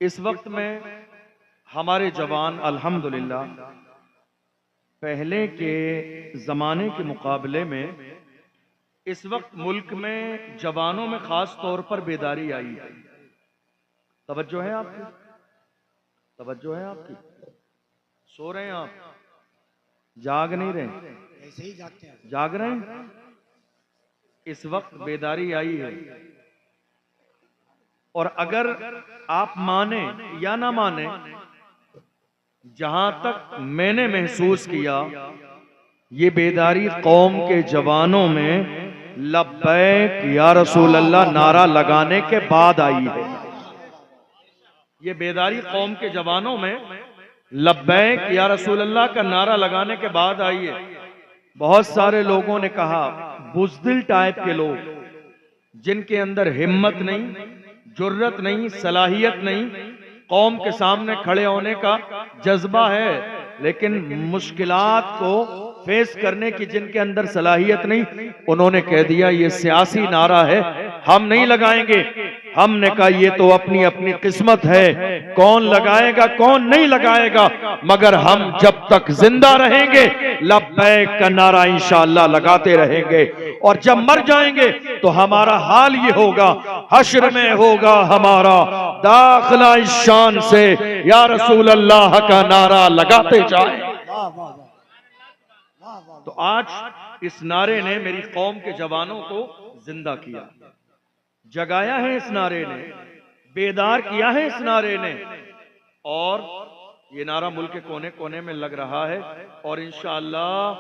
اس وقت میں ہمارے جوان الحمدللہ پہلے کے زمانے کے مقابلے میں اس وقت ملک میں جوانوں میں خاص طور پر بیداری آئی ہے۔ توجہ ہے آپ کی؟ توجہ ہے آپ کی؟ سو رہے ہیں آپ؟ جاگ نہیں رہے؟ ایسے ہی جاگتے ہیں۔ جاگ رہے ہیں؟ اس وقت بیداری آئی ہے، اور اگر آپ مانیں یا نہ مانیں، جہاں تک میں نے محسوس کیا یہ بیداری قوم کے جوانوں میں لبیک یا رسول اللہ نعرہ لگانے کے بعد آئی ہے۔ یہ بیداری قوم کے جوانوں میں لبیک یا رسول اللہ کا نعرہ لگانے کے بعد آئی ہے۔ بہت سارے لوگوں نے کہا، بزدل ٹائپ کے لوگ جن کے اندر ہمت نہیں، جرت نہیں، صلاحیت نہیں، قوم کے سامنے کھڑے ہونے کا جذبہ ہے لیکن مشکلات کو فیس کرنے کی جن کے اندر صلاحیت نہیں، انہوں نے کہہ دیا یہ سیاسی نعرہ ہے، ہم نہیں لگائیں گے۔ ہم نے کہا یہ تو اپنی اپنی قسمت ہے، کون لگائے گا کون نہیں لگائے گا، مگر ہم جب تک زندہ رہیں گے لبیک کا نعرہ انشاءاللہ لگاتے رہیں گے، اور جب مر جائیں گے تو ہمارا حال یہ ہوگا، حشر میں ہوگا ہمارا داخلہ اس شان سے یا رسول اللہ کا نعرہ لگاتے جائیں۔ تو آج اس نعرے نے میری قوم کے جوانوں کو زندہ کیا، جگایا ہے اس نعرے نے، بیدار کیا ہے اس نعرے نے، اور یہ نعرہ ملک کے کونے کونے میں لگ رہا ہے اور انشاءاللہ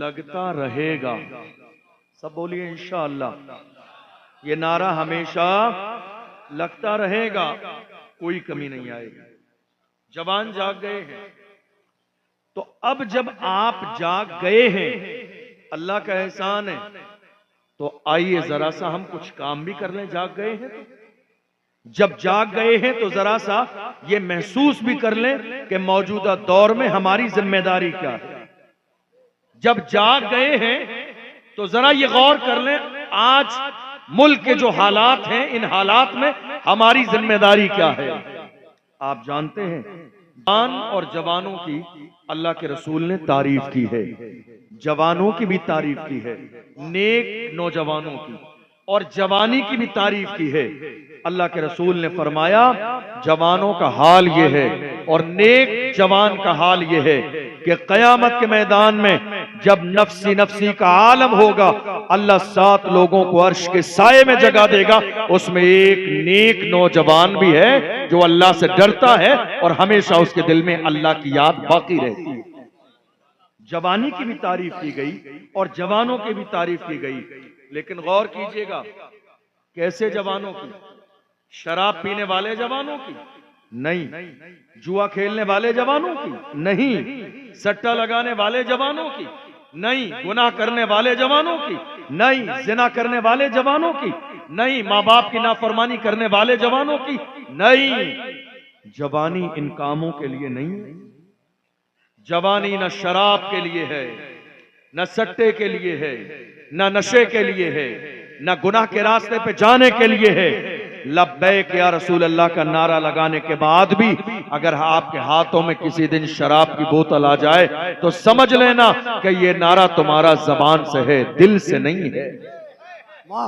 لگتا رہے گا۔ سب بولیے انشاءاللہ یہ نعرہ ہمیشہ لگتا رہے گا، کوئی کمی نہیں آئے گی۔ جوان جاگ گئے ہیں، تو اب جب آپ جاگ گئے ہیں، اللہ کا احسان ہے، تو آئیے ذرا سا ہم کچھ کام بھی کر لیں۔ جاگ گئے ہیں تو جب جاگ گئے ہیں تو ذرا سا یہ محسوس بھی کر لیں کہ موجودہ دور میں ہماری ذمہ داری کیا ہے۔ جب جاگ گئے ہیں تو ذرا یہ غور کر لیں آج ملک کے جو حالات ہیں، ان حالات میں ہماری ذمہ داری کیا ہے۔ آپ جانتے ہیں جوان اور جوانوں کی اللہ کے رسول نے تعریف کی ہے، جوانوں کی بھی تعریف کی ہے، نیک نوجوانوں کی اور جوانی کی بھی تعریف کی ہے۔ اللہ کے رسول نے فرمایا جوانوں کا حال یہ ہے اور نیک جوان کا حال یہ ہے کہ قیامت کے میدان میں جب نفسی نفسی کا عالم ہوگا، اللہ 7 لوگوں کو عرش کے سائے میں جگہ دے گا، اس میں ایک نیک نوجوان بھی ہے جو اللہ سے ڈرتا ہے اور ہمیشہ اس کے دل میں اللہ کی یاد باقی رہتی ہے۔ جوانی کی بھی تعریف کی گئی اور جوانوں کی بھی تعریف کی گئی، لیکن غور کیجئے گا کیسے جوانوں کی؟ شراب پینے والے جوانوں کی نہیں، جوا کھیلنے والے جوانوں کی نہیں، سٹا لگانے والے جوانوں کی نہیں، گناہ کرنے والے جوانوں کی نہیں، زنا کرنے والے جوانوں کی نہیں، ماں باپ کی نافرمانی کرنے والے جوانوں کی نہیں۔ جوانی ان کاموں کے لیے نہیں ہے۔ جوانی نہ شراب کے لیے ہے، نہ سٹے کے لیے ہے، نہ نشے کے لیے ہے، نہ گناہ کے راستے پہ جانے کے لیے ہے۔ لبیک یا رسول اللہ کا نعرہ لگانے کے بعد بھی اگر آپ کے ہاتھوں میں کسی دن شراب کی بوتل آ جائے تو سمجھ لینا کہ یہ نعرہ تمہارا زبان سے ہے، دل سے نہیں ہے۔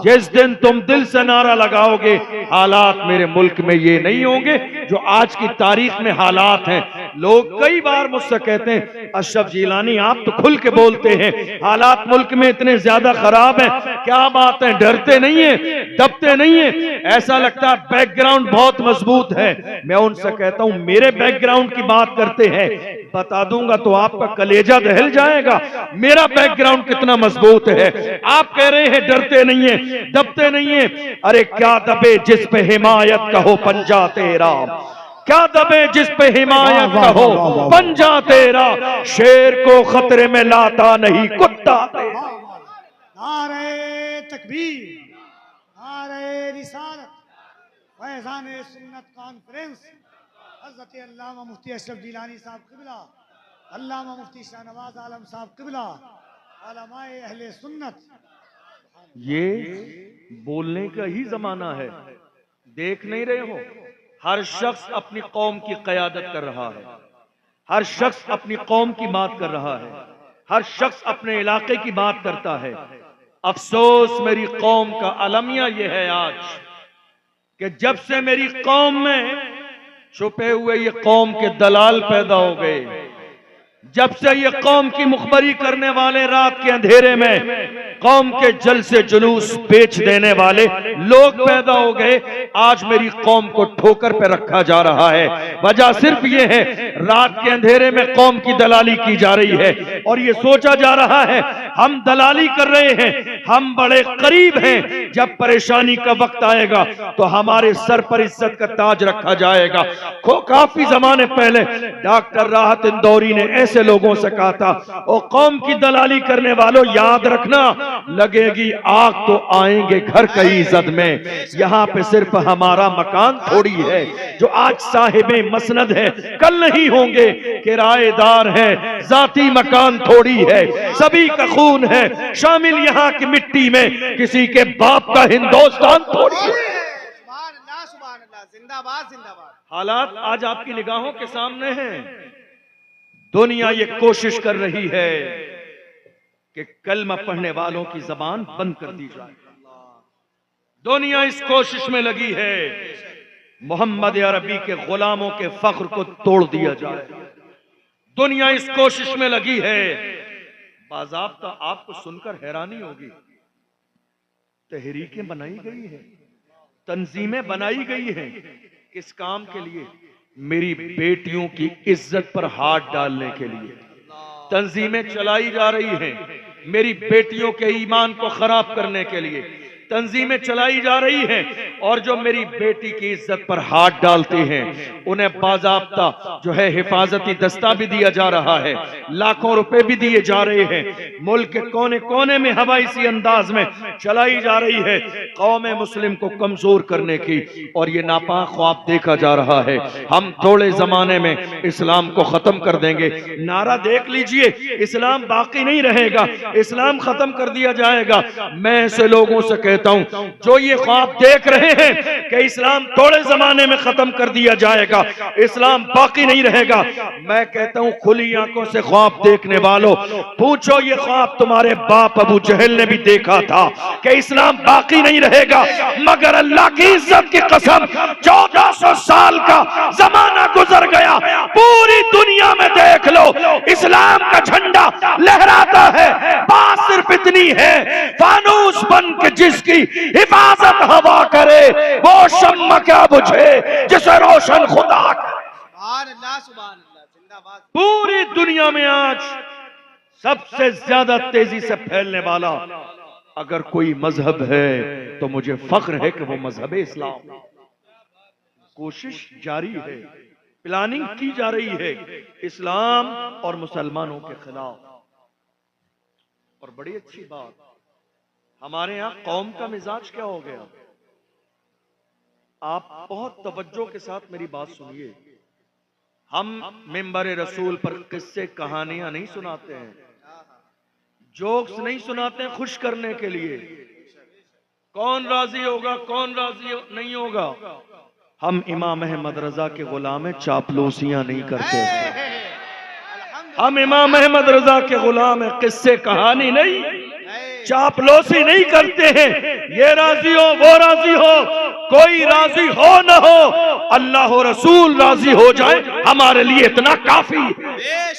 جس دن تم دل سے نعرہ لگاؤ گے، حالات میرے ملک میں یہ نہیں ہوں گے جو آج کی تاریخ میں حالات ہیں۔ لوگ کئی بار مجھ سے کہتے ہیں اشرف جیلانی آپ تو کھل کے بولتے ہیں، حالات ملک میں اتنے زیادہ خراب ہیں، کیا بات ہے، ڈرتے نہیں ہیں، دبتے نہیں ہیں، ایسا لگتا ہے بیک گراؤنڈ بہت مضبوط ہے۔ میں ان سے کہتا ہوں میرے بیک گراؤنڈ کی بات کرتے ہیں، بتا دوں گا تو آپ کا کلیجہ دہل جائے گا، میرا بیک گراؤنڈ کتنا مضبوط ہے۔ آپ کہہ رہے ہیں ڈرتے نہیں ہیں، دبتے نہیں ہیں، ارے کیا دبے جس پہ حمایت کا ہو پنجہ تیرا، کیا دبے جس پہ حمایت کا ہو پنجہ تیرا، شیر کو خطرے میں لاتا نہیں کتا تیرا۔ نعرہ تکبیر، نعرہ رسالت، فیضان سنت کانفرنس، حضرت علامہ مفتی اشرف جیلانی صاحب قبلہ، علامہ مفتی شاہ نواز عالم صاحب قبلہ، علماء اہل سنت۔ یہ بولنے کا ہی زمانہ ہے، دیکھ نہیں رہے ہو ہر شخص اپنی قوم کی قیادت کر رہا ہے، ہر شخص اپنی قوم کی بات کر رہا ہے، ہر شخص اپنے علاقے کی بات کرتا ہے۔ افسوس میری قوم کا المیہ یہ ہے آج کہ جب سے میری قوم میں چھپے ہوئے یہ قوم کے دلال پیدا ہو گئے، جب سے یہ قوم کی مخبری کرنے والے رات کے اندھیرے میں قوم کے جلسے جلوس بیچ دینے والے لوگ پیدا ہو گئے، آج میری قوم کو ٹھوکر پہ رکھا جا رہا ہے۔ وجہ صرف یہ ہے، رات کے اندھیرے میں قوم کی دلالی کی جا رہی ہے اور یہ سوچا جا رہا ہے ہم دلالی کر رہے ہیں، ہم بڑے قریب ہیں، جب پریشانی کا وقت آئے گا تو ہمارے سر پر عزت کا تاج رکھا جائے گا۔ کافی زمانے پہلے ڈاکٹر راحت اندوری نے ایسے لوگوں سے کہا تھا، او قوم کی دلالی کرنے والوں یاد رکھنا، لگے گی آگ تو آئیں گے گھر کئی زد میں۔ یہاں پہ صرف ہمارا مکان تھوڑی ہے، جو آج صاحب مسند ہے کل نہیں ہوں گے، کرایہ دار ہے، ذاتی مکان تھوڑی ہے، سبھی کا خون ہے شامل یہاں کی مٹی میں، کسی کے باپ کا ہندوستان تھوڑی ہے۔ سبحان اللہ سبحان اللہ، زندہ باد زندہ باد۔ حالات آج آپ کی نگاہوں کے سامنے ہیں۔ دنیا یہ کوشش کر رہی ہے کہ کلمہ پڑھنے والوں کی زبان بند کر دی جائے۔ دنیا اس کوشش میں لگی ہے محمد عربی کے غلاموں کے فخر کو توڑ دیا جائے۔ دنیا اس کوشش میں لگی ہے، باضابطہ آپ کو سن کر حیرانی ہوگی، تحریکیں بنائی گئی ہیں، تنظیمیں بنائی گئی ہیں، کس کام کے لیے؟ میری بیٹیوں کی عزت پر ہاتھ ڈالنے کے لیے تنظیمیں چلائی جا رہی ہیں، میری بیٹیوں کے ایمان کو خراب کرنے کے لیے تنظیمیں چلائی جا رہی ہیں، اور جو میری بیٹی کی عزت پر ہاتھ ڈالتے ہیں انہیں باضابطہ جو ہے حفاظتی دستہ بھی دیا جا رہا ہے، لاکھوں روپے بھی دیے جا رہے ہیں، ملک کے کونے کونے میں ہوا اسی انداز میں چلائی جا رہی ہے قوم مسلم کو کمزور کرنے کی، اور یہ ناپاک خواب دیکھا جا رہا ہے۔ ہم تھوڑے زمانے میں اسلام کو ختم کر دیں گے، نعرہ دیکھ لیجئے، اسلام باقی نہیں رہے گا، اسلام ختم کر دیا جائے گا۔ میں ایسے لوگوں سے کہتا ہوں جو یہ خواب دیکھ رہے ہیں کہ اسلام تھوڑے زمانے میں ختم کر دیا جائے گا، اسلام باقی نہیں رہے گا، میں کہتا ہوں کھلی آنکھوں سے خواب دیکھنے والوں پوچھو، یہ خواب تمہارے باپ ابو جہل نے بھی دیکھا تھا کہ اسلام باقی نہیں رہے گا، مگر اللہ کی عزت کی قسم 1400 سال کا زمانہ گزر گیا، پوری دنیا میں دیکھ لو اسلام کا جھنڈا لہراتا ہے، بات صرف اتنی ہے فانوس بن کے جس کی حفاظت ہوا کرے وہ شمع کیا بجھے جسے روشن خدا کرے۔ سبحان اللہ سبحان اللہ، زندہ باد۔ پوری دنیا میں آج سب سے زیادہ تیزی سے پھیلنے والا اگر کوئی مذہب ہے تو مجھے فخر ہے کہ وہ مذہب اسلام۔ کوشش جاری ہے، پلاننگ کی جا رہی ہے اسلام اور مسلمانوں کے خلاف، اور بڑی اچھی بات، ہمارے ہاں قوم کا مزاج کیا ہو گیا؟ آپ بہت توجہ کے ساتھ میری بات سنیے، ہم منبر رسول پر قصے کہانیاں نہیں سناتے ہیں، جوکس نہیں سناتے ہیں خوش کرنے کے لیے، کون راضی ہوگا کون راضی نہیں ہوگا۔ ہم امام احمد رضا کے غلام ہیں، چاپلوسیاں نہیں کرتے ہیں، ہم امام احمد رضا کے غلام ہیں، قصے کہانی نہیں، چاپلوسی نہیں کرتے ہیں، یہ راضی ہو وہ راضی ہو، کوئی راضی ہو نہ ہو، اللہ و رسول راضی ہو جائے ہمارے لیے اتنا کافی ہے۔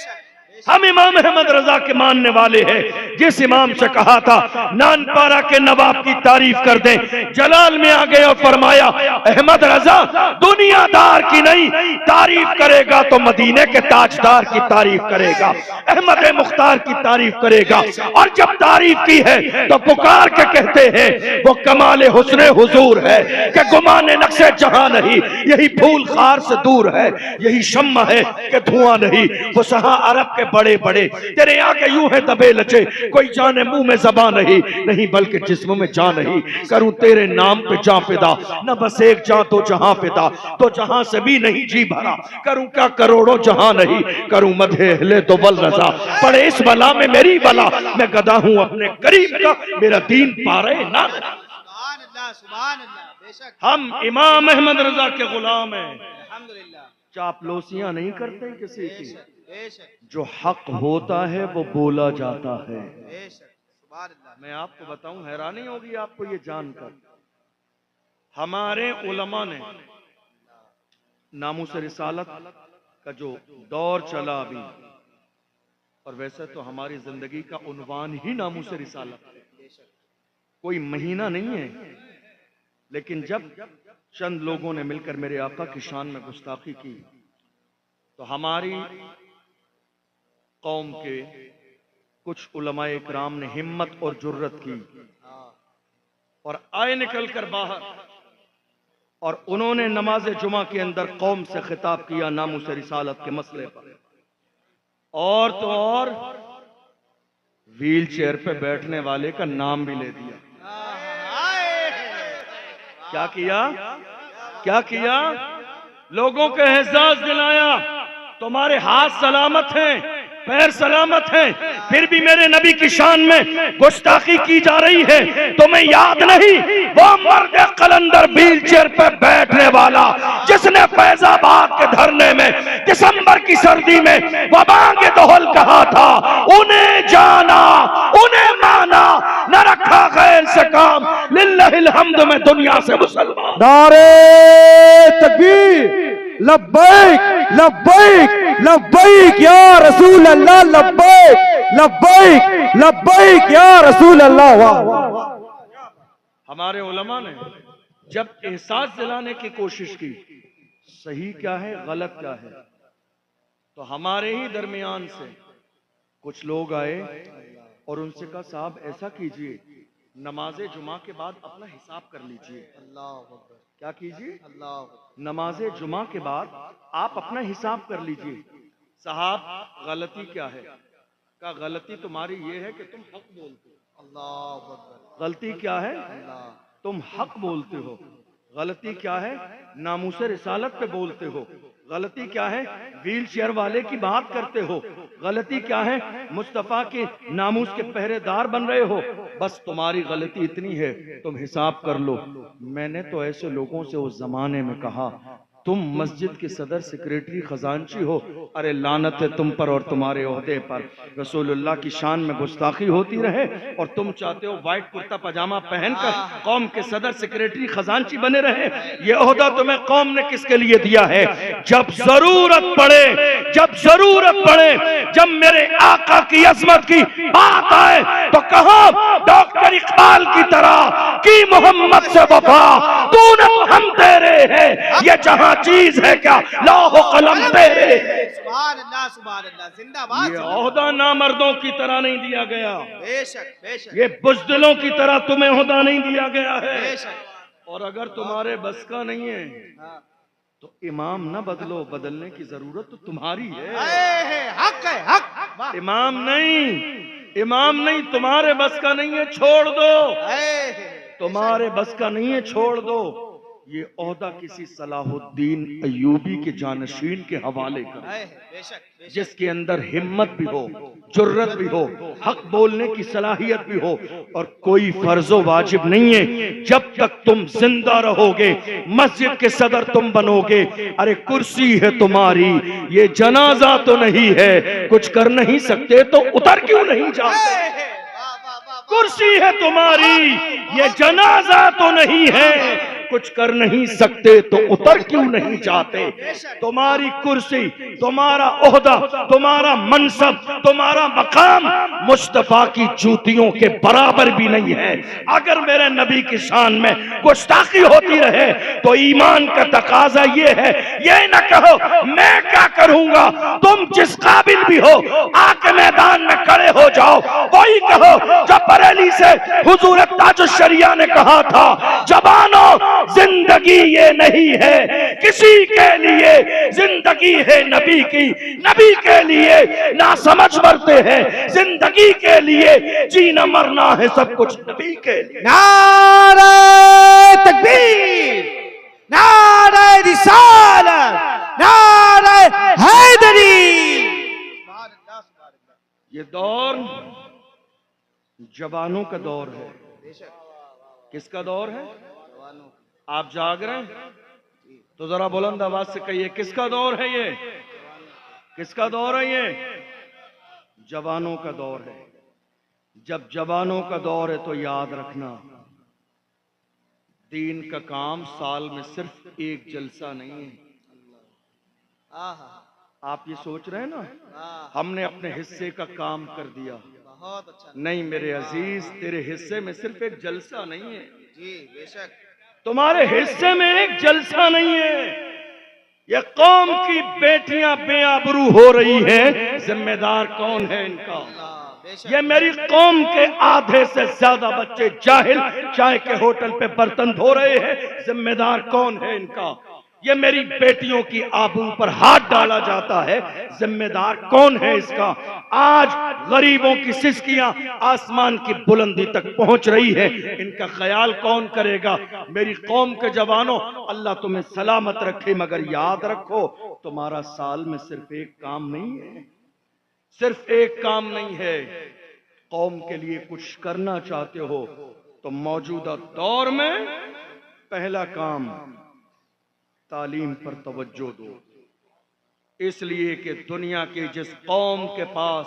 ہم امام احمد رضا کے ماننے والے ہیں، جس امام سے کہا تھا نان پارا کے نواب کی تعریف کر دیں، جلال میں آگئے اور فرمایا احمد رضا دنیا دار کی نہیں تعریف کرے گا تو مدینے کے تاجدار کی تعریف کرے گا، احمد مختار کی تعریف کرے گا، اور جب تعریف کی ہے تو پکار کے کہتے ہیں وہ کمال حسن حضور ہے کہ گمان نقش جہاں نہیں، یہی پھول خار سے دور ہے، یہی شمع ہے کہ دھواں نہیں، وہ سہاں عرب کے بڑے بڑے تیرے آگے یوں ہے دبے لچے، کوئی جانے منہ میں زبان نہیں بلکہ جسم میں جان نہیں، کروں تیرے نام پہ جاں فدا، نہ بس ایک جاں تو جہاں فدا، تو جہاں سے بھی نہیں جی بھرا، کروں کیا کروڑوں جہاں نہیں، کروں مدح اہل دو رضا، پڑے اس بلا میں میری بلا، میں گدا ہوں اپنے قریب کا، میرا دین پارے نہ۔ سبحان اللہ سبحان اللہ۔ ہم امام احمد رضا کے غلام ہیں، الحمدللہ چاپلوسیاں نہیں کرتے کسی بے کی، شک بے شک جو حق ہوتا ہے وہ بولا جاتا ہے۔ بے شک سبحان اللہ میں آپ کو بتاؤں، حیرانی ہوگی آپ کو یہ جان کر، ہمارے علماء نے ناموس رسالت کا جو دور چلا ابھی، اور ویسے تو ہماری زندگی کا عنوان ہی ناموس رسالت ہے، کوئی مہینہ نہیں ہے، لیکن جب چند لوگوں نے مل کر میرے آقا کی شان میں گستاخی کی تو ہماری قوم کے کچھ علماء اکرام نے ہمت اور جرت کی اور آئے نکل کر باہر، اور انہوں نے نماز جمعہ کے اندر قوم سے خطاب کیا ناموس رسالت کے مسئلے پر، اور تو اور ویل چیئر پہ بیٹھنے والے کا نام بھی لے دیا۔ کیا کیا؟ کیا کیا؟ لوگوں کو احساس دلایا تمہارے ہاتھ سلامت ہیں، پیر سلامت ہیں، پھر بھی میرے نبی کی شان میں گستاخی کی جا رہی ہے، تمہیں یاد نہیں وہ مرد قلندر ویل چیئر پہ بیٹھنے والا جس نے فیض آباد کے دھرنے میں دسمبر کی سردی میں وبانگ دہل کہا تھا، انہیں جانا انہیں مانا، نہ رکھا غیر سے کام، للہ الحمد میں دنیا سے مسلمان۔ نعرہ تکبیر، لبیک لبیک لبیک یا رسول اللہ، لبیک لبیک لبیک یا رسول اللہ۔ واہ واہ۔ ہمارے علماء نے جب احساس دلانے کی کوشش کی صحیح کیا ہے غلط کیا ہے، تو ہمارے ہی درمیان سے کچھ لوگ آئے اور ان سے کہا صاحب ایسا کیجئے، نماز جمعہ کے بعد اپنا حساب کر لیجئے۔ کیا کیجئے؟ نماز جمعہ کے بعد آپ اپنا حساب کر لیجئے۔ صاحب غلطی کیا ہے؟ کہا غلطی تمہاری یہ ہے کہ تم حق بولتے ہو۔ غلطی کیا ہے؟ تم حق بولتے ہو۔ غلطی کیا ہے؟ ناموس رسالت پہ بولتے ہو۔ غلطی کیا ہے؟ ویل چیئر والے کی بات کرتے ہو۔ غلطی کیا ہے؟ مصطفیٰ کے ناموس کے پہرے دار بن رہے ہو۔ بس تمہاری غلطی اتنی ہے، تم حساب کر لو۔ میں نے تو ایسے لوگوں سے اس زمانے میں کہا تم مسجد کے صدر سیکریٹری خزانچی ہو، ارے لعنت ہے تم پر اور تمہارے عہدے پر۔ رسول اللہ کی شان میں گستاخی ہوتی رہے اور تم چاہتے ہو وائٹ کرتا پاجامہ پہن کر قوم کے صدر سیکریٹری خزانچی بنے رہے۔ یہ عہدہ تمہیں قوم نے کس کے لیے دیا ہے؟ جب ضرورت پڑے، جب ضرورت پڑے، جب میرے آقا کی عظمت کی بات آئے تو کہاں ڈاکٹر اقبال کی طرح کی محمد سے وفا، تو نہ ہم تیرے ہیں، یہ جہاں چیز ہے کیا لوح و قلم تیرے۔ سبحان اللہ زندہ باد۔ یہ عہدہ نامردوں کی طرح نہیں دیا گیا، بے شک بے شک یہ بزدلوں کی طرح تمہیں عہدہ نہیں دیا گیا ہے۔ بے شک۔ اور اگر تمہارے بس کا نہیں ہے تو امام نہ بدلو، بدلنے کی ضرورت تو تمہاری ہے۔ حق ہے حق۔ امام نہیں، امام نہیں، تمہارے بس کا نہیں ہے، چھوڑ دو۔ تمہارے بس کا نہیں ہے، چھوڑ دو۔ یہ عہدہ کسی صلاح الدین ایوبی کے جانشین کے حوالے کر، بے شک جس کے اندر ہمت بھی ہو، جرت بھی ہو، حق بولنے کی صلاحیت بھی ہو، اور کوئی فرض و واجب نہیں ہے جب تک تم زندہ رہو گے مسجد کے صدر تم بنو گے۔ ارے کرسی ہے تمہاری، یہ جنازہ تو نہیں ہے، کچھ کر نہیں سکتے تو اتر کیوں نہیں جاتے؟ کرسی ہے تمہاری، یہ جنازہ تو نہیں ہے، کچھ کر نہیں سکتے تو اتر کیوں نہیں جاتے؟ تمہاری کرسی، تمہارا عہدہ، تمہارا منصب، تمہارا مقام مصطفیٰ کی جوتیوں کے برابر بھی نہیں ہے۔ اگر میرے نبی کی شان میں گستاخی ہوتی رہے تو ایمان کا تقاضا یہ ہے، یہ نہ کہو میں کیا کروں گا، تم جس قابل بھی ہو آ کے میدان میں کھڑے ہو جاؤ۔ وہی کہو جو بریلی سے حضور تاج الشریعہ نے کہا تھا، جوانوں زندگی یہ نہیں ہے کسی کے لیے، زندگی ہے نبی کی، نبی کے لیے نہ سمجھ مرتے ہیں، زندگی کے لیے جینا مرنا ہے سب کچھ نبی کے لیے۔ نعرہ تکبیر، نعرہ رسالت، نعرہ حیدری۔ یہ دور جوانوں کا دور ہے۔ کس کا دور ہے؟ آپ جاگ رہے ہیں تو ذرا بلند آواز سے کہیے کس کا دور ہے یہ؟ کس کا دور ہے یہ؟ جوانوں کا دور ہے۔ جب جوانوں کا دور ہے تو یاد رکھنا دین کا کام سال میں صرف ایک جلسہ نہیں ہے۔ آپ یہ سوچ رہے ہیں نا ہم نے اپنے حصے کا کام کر دیا، بہت اچھا نہیں میرے عزیز، تیرے حصے میں صرف ایک جلسہ نہیں ہے، جی بے شک تمہارے حصے میں ایک جلسہ نہیں ہے۔ یہ قوم کی بیٹیاں بے آبرو ہو رہی ہیں، ذمہ دار کون ہے ان کا؟ بے شک یہ میری قوم کے آدھے سے زیادہ بچے جاہل چائے کے ہوٹل پہ برتن دھو رہے ہیں، ذمہ دار کون ہے ان کا؟ یہ میری بیٹیوں کی آبرو پر ہاتھ ڈالا جاتا ہے، ذمہ دار کون ہے اس کا؟ آج غریبوں کی سسکیاں آسمان کی بلندی تک پہنچ رہی ہے، ان کا خیال کون کرے گا؟ میری قوم کے جوانوں، اللہ تمہیں سلامت رکھے، مگر یاد رکھو تمہارا سال میں صرف ایک کام نہیں ہے، صرف ایک کام نہیں ہے۔ قوم کے لیے کچھ کرنا چاہتے ہو تو موجودہ دور میں پہلا کام تعلیم پر توجہ دو، اس لیے کہ دنیا کی جس قوم کے پاس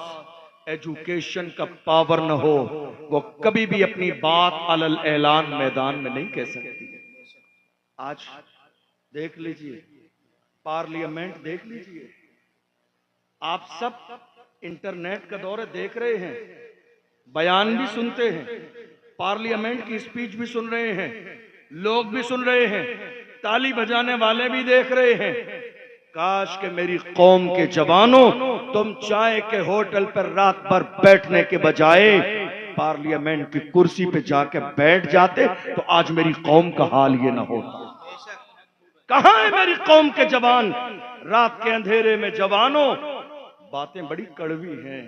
ایجوکیشن کا پاور نہ ہو وہ کبھی بھی اپنی بات علی الاعلان میدان میں نہیں کہہ سکتی۔ آج دیکھ لیجئے پارلیمنٹ، دیکھ لیجئے، آپ سب انٹرنیٹ کا دور دیکھ رہے ہیں، بیان بھی سنتے ہیں، پارلیمنٹ کی سپیچ بھی سن رہے ہیں، لوگ بھی سن رہے ہیں، تالی بجانے والے بھی دیکھ رہے ہیں۔ کاش کہ میری قوم کے جوانوں تم چائے کے ہوٹل پر رات بھر بیٹھنے کے بجائے پارلیمنٹ کی کرسی پہ جا کے بیٹھ جاتے تو آج میری قوم کا حال یہ نہ ہوتا۔ کہاں ہے میری قوم کے جوان؟ رات کے اندھیرے میں جوانوں، باتیں بڑی کڑوی ہیں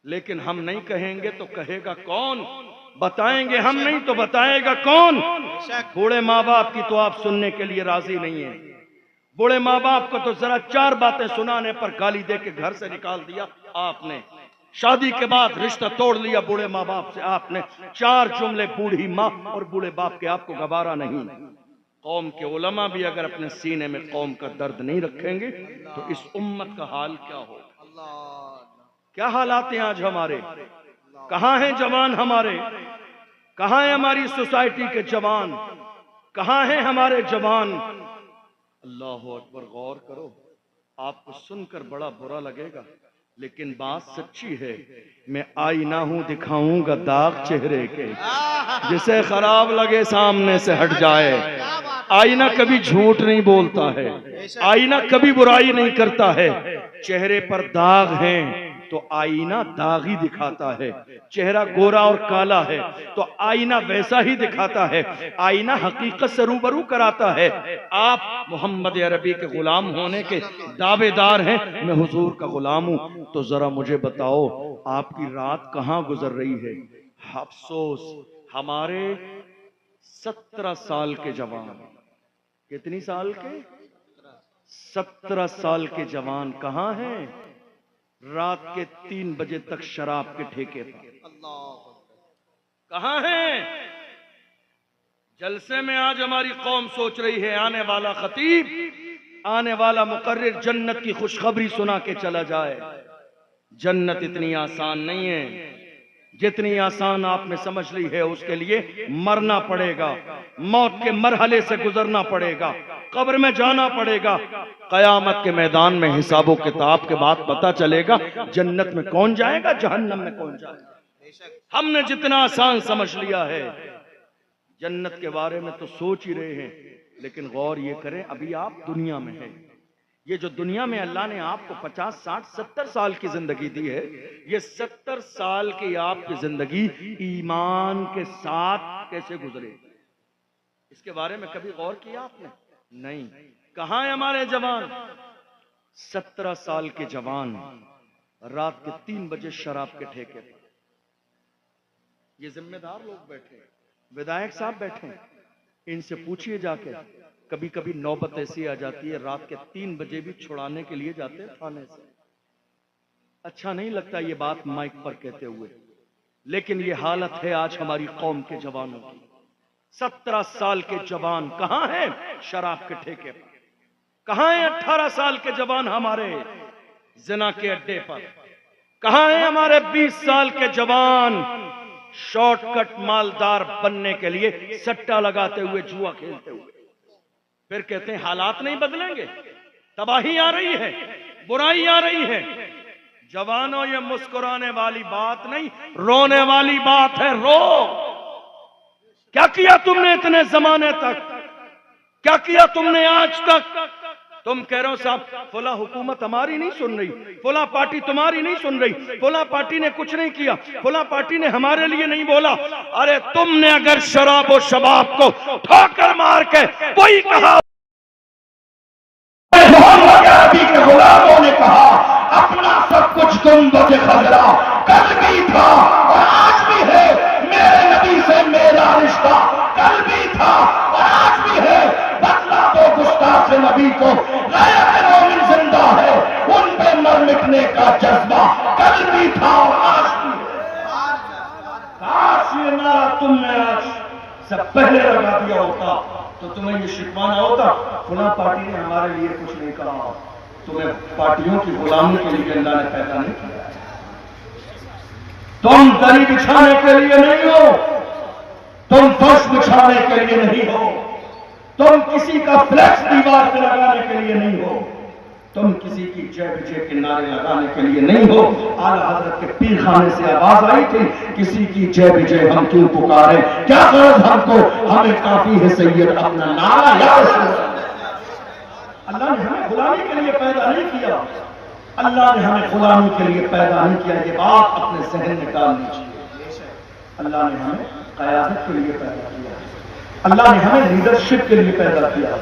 لیکن ہم نہیں کہیں گے تو کہے گا کون؟ بتائیں گے ہم نہیں تو بتائے گا کون؟ بوڑھے ماں باپ کی تو آپ سننے کے لیے راضی نہیں ہیں۔ بوڑھے ماں باپ کو تو ذرا چار باتیں سنانے پر گالی دے کے گھر سے نکال دیا آپ نے، شادی کے بعد رشتہ توڑ لیا بوڑھے ماں باپ سے آپ نے، چار جملے بوڑھی ماں اور بوڑھے باپ کے آپ کو گوارا نہیں۔ قوم کے علماء بھی اگر اپنے سینے میں قوم کا درد نہیں رکھیں گے تو اس امت کا حال کیا ہوگا؟ کیا حالات ہیں آج ہمارے؟ کہاں ہیں جوان ہمارے؟ کہاں ہیں ہماری سوسائٹی کے جوان؟ کہاں ہیں ہمارے جوان؟ اللہ اکبر، غور کرو، آپ کو سن کر بڑا برا لگے گا لیکن بات سچی ہے۔ میں آئینہ ہوں، دکھاؤں گا داغ چہرے کے، جسے خراب لگے سامنے سے ہٹ جائے۔ آئینہ کبھی جھوٹ نہیں بولتا ہے، آئینہ کبھی برائی نہیں کرتا ہے۔ چہرے پر داغ ہیں تو آئینہ داغ ہی دکھاتا ہے، چہرہ گورا اور کالا ہے تو آئینہ ویسا ہی دکھاتا ہے، آئینہ حقیقت سے روبرو کراتا ہے۔ آپ محمد عربی کے غلام ہونے کے دعوے دار ہیں، میں حضور کا غلام ہوں، تو ذرا مجھے بتاؤ آپ کی رات کہاں گزر رہی ہے؟ افسوس ہمارے 17 سال کے جوان، کتنی سال کے؟ 17 سال کے جوان کہاں ہیں؟ رات کے 3 بجے تک شراب کے ٹھیکے پر کہاں ہیں؟ جلسے میں آج ہماری قوم سوچ رہی ہے آنے والا خطیب، آنے والا مقرر جنت کی خوشخبری سنا کے چلا جائے۔ جنت اتنی آسان نہیں ہے، جتنی آسان آپ نے سمجھ لی ہے اس کے لیے مرنا پڑے گا، موت کے مرحلے سے گزرنا پڑے گا، قبر میں جانا پڑے گا، قیامت کے میدان میں حساب و کتاب کے بعد پتہ چلے گا جنت میں کون جائے گا، جہنم میں کون جائے گا۔ ہم نے جتنا آسان سمجھ لیا ہے جنت کے بارے میں تو سوچ ہی رہے ہیں، لیکن غور یہ کریں ابھی آپ دنیا میں ہیں، یہ جو دنیا میں اللہ نے آپ کو 50 60 70 سال کی زندگی دی ہے، یہ 70 سال کی آپ کی زندگی ایمان کے ساتھ کیسے گزرے، اس کے بارے میں کبھی غور کیا آپ نے؟ نہیں۔ کہاں ہیں ہمارے جوان؟ 17 سال کے جوان رات کے 3 بجے شراب کے ٹھیکے پر، یہ ذمہ دار لوگ بیٹھے، ودھائک صاحب بیٹھے، ان سے پوچھئے جا کے، کبھی کبھی نوبت ایسی آ جاتی ہے رات کے 3 بجے بھی چھڑانے کے لیے جاتے ہیں تھانے سے۔ اچھا نہیں لگتا یہ بات مائک پر کہتے ہوئے، لیکن یہ حالت ہے آج ہماری قوم کے جوانوں کی۔ 17 سال کے جوان کہاں ہیں شراب کے ٹھیکے پر؟ کہاں ہیں 18 سال کے جوان ہمارے زنا کے اڈے پر؟ کہاں ہیں ہمارے 20 سال کے جوان شارٹ کٹ مالدار بننے کے لیے سٹا لگاتے ہوئے جوا کھیلتے ہوئے؟ پھر کہتے ہیں حالات نہیں بدلیں گے، تباہی آ رہی ہے، برائی آ رہی ہے۔ جوانوں، یہ مسکرانے والی بات نہیں، رونے والی بات ہے۔ رو، کیا کیا تم نے اتنے زمانے تک؟ کیا کیا تم نے آج تک؟ تم کہہ رہے ہو صاحب فلاں حکومت ہماری نہیں سن رہی، فلاں پارٹی تمہاری نہیں سن رہی، فلاں پارٹی نے کچھ نہیں کیا، فلاں پارٹی نے ہمارے لیے نہیں بولا۔ ارے تم نے اگر شراب و شباب کو ٹھوکر مار کے وہی کہا، کے غلاموں نے کہا اپنا سب کچھ گنبد خضرا کل بھی تھا اور آج بھی ہے، میرے نبی سے میرا رشتہ کل بھی تھا اور آج بھی ہے، بدلا تو گستاخ نبی کو، غیر مومن زندہ ہے، ان پہ مر مٹنے کا جذبہ کل بھی تھا اور آج بھی ہے۔ کاش یہ نعرہ تم نے آج سے پہلے لگا دیا ہوتا تو تمہیں یہ شکوانہ ہوتا فلاں پارٹی نے ہمارے لیے کچھ نہیں کہا۔ تمہیں پارٹیوں کی غلامی کے لیے اللہ نے پیدا نہیں کیا، تم دری بچھانے کے لیے نہیں ہو، تم فرش بچھانے کے لیے نہیں ہو، تم کسی کا فلیکس دیوار پہ لگانے کے لیے نہیں ہو، تم کسی کی جے بجے کے نعرے لگانے کے لیے نہیں ہو۔ اعلیٰ حضرت کے پیر خانے سے آواز آئی تھی، کسی کی جے بجے ہم کیوں پکارے، کیا غرض ہم کو، ہمیں کافی ہے سید اپنا نعرہ یا رسول اللہ۔ اللہ نے ہمیں غلامی کے لیے پیدا نہیں کیا، اللہ نے ہمیں غلامی کے لیے پیدا نہیں کیا، یہ بات اپنے ذہن میں ڈالنی چاہیے۔ اللہ نے ہمیں قیادت کے لیے پیدا کیا، اللہ نے ہمیں لیڈرشپ کے لیے پیدا کیا،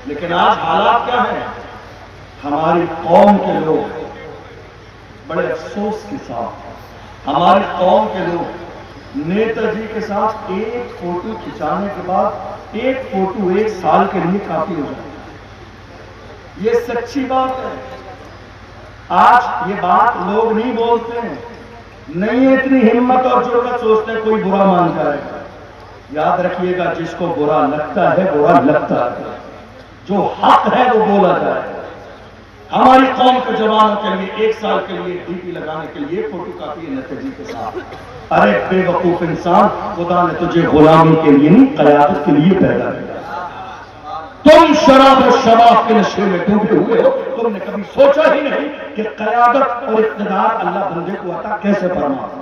لیکن آج حالات کیا ہیں؟ ہماری قوم کے لوگ بڑے افسوس کے ساتھ، ہماری قوم کے لوگ نیتا جی کے ساتھ ایک فوٹو کھچانے کے بعد ایک فوٹو 1 سال کے لیے کافی ہو جاتی ہے۔ یہ سچی بات ہے، آج یہ بات لوگ نہیں بولتے ہیں، نہیں ہے اتنی ہمت اور جرأت، سوچتے ہیں کوئی برا مان جائے گا۔ یاد رکھیے گا، جس کو برا لگتا ہے برا لگتا ہے، جو حق ہے وہ بولا جائے گا۔ ہماری قوم کے جوانوں کے لیے 1 سال کے لیے ڈی پی لگانے کے لیے فوٹو کافی ہے نتیجے کے ساتھ۔ ارے بے وقوف انسان، خدا نے تجھے غلامی کے لیے نہیں قیادت کے لیے پیدا کیا۔ تم شراب و شباب کے نشے میں ڈوبے ہوئے ہو، تم نے کبھی سوچا ہی نہیں کہ قیادت اور اقتدار اللہ بندے کو عطا کیسے فرماتا۔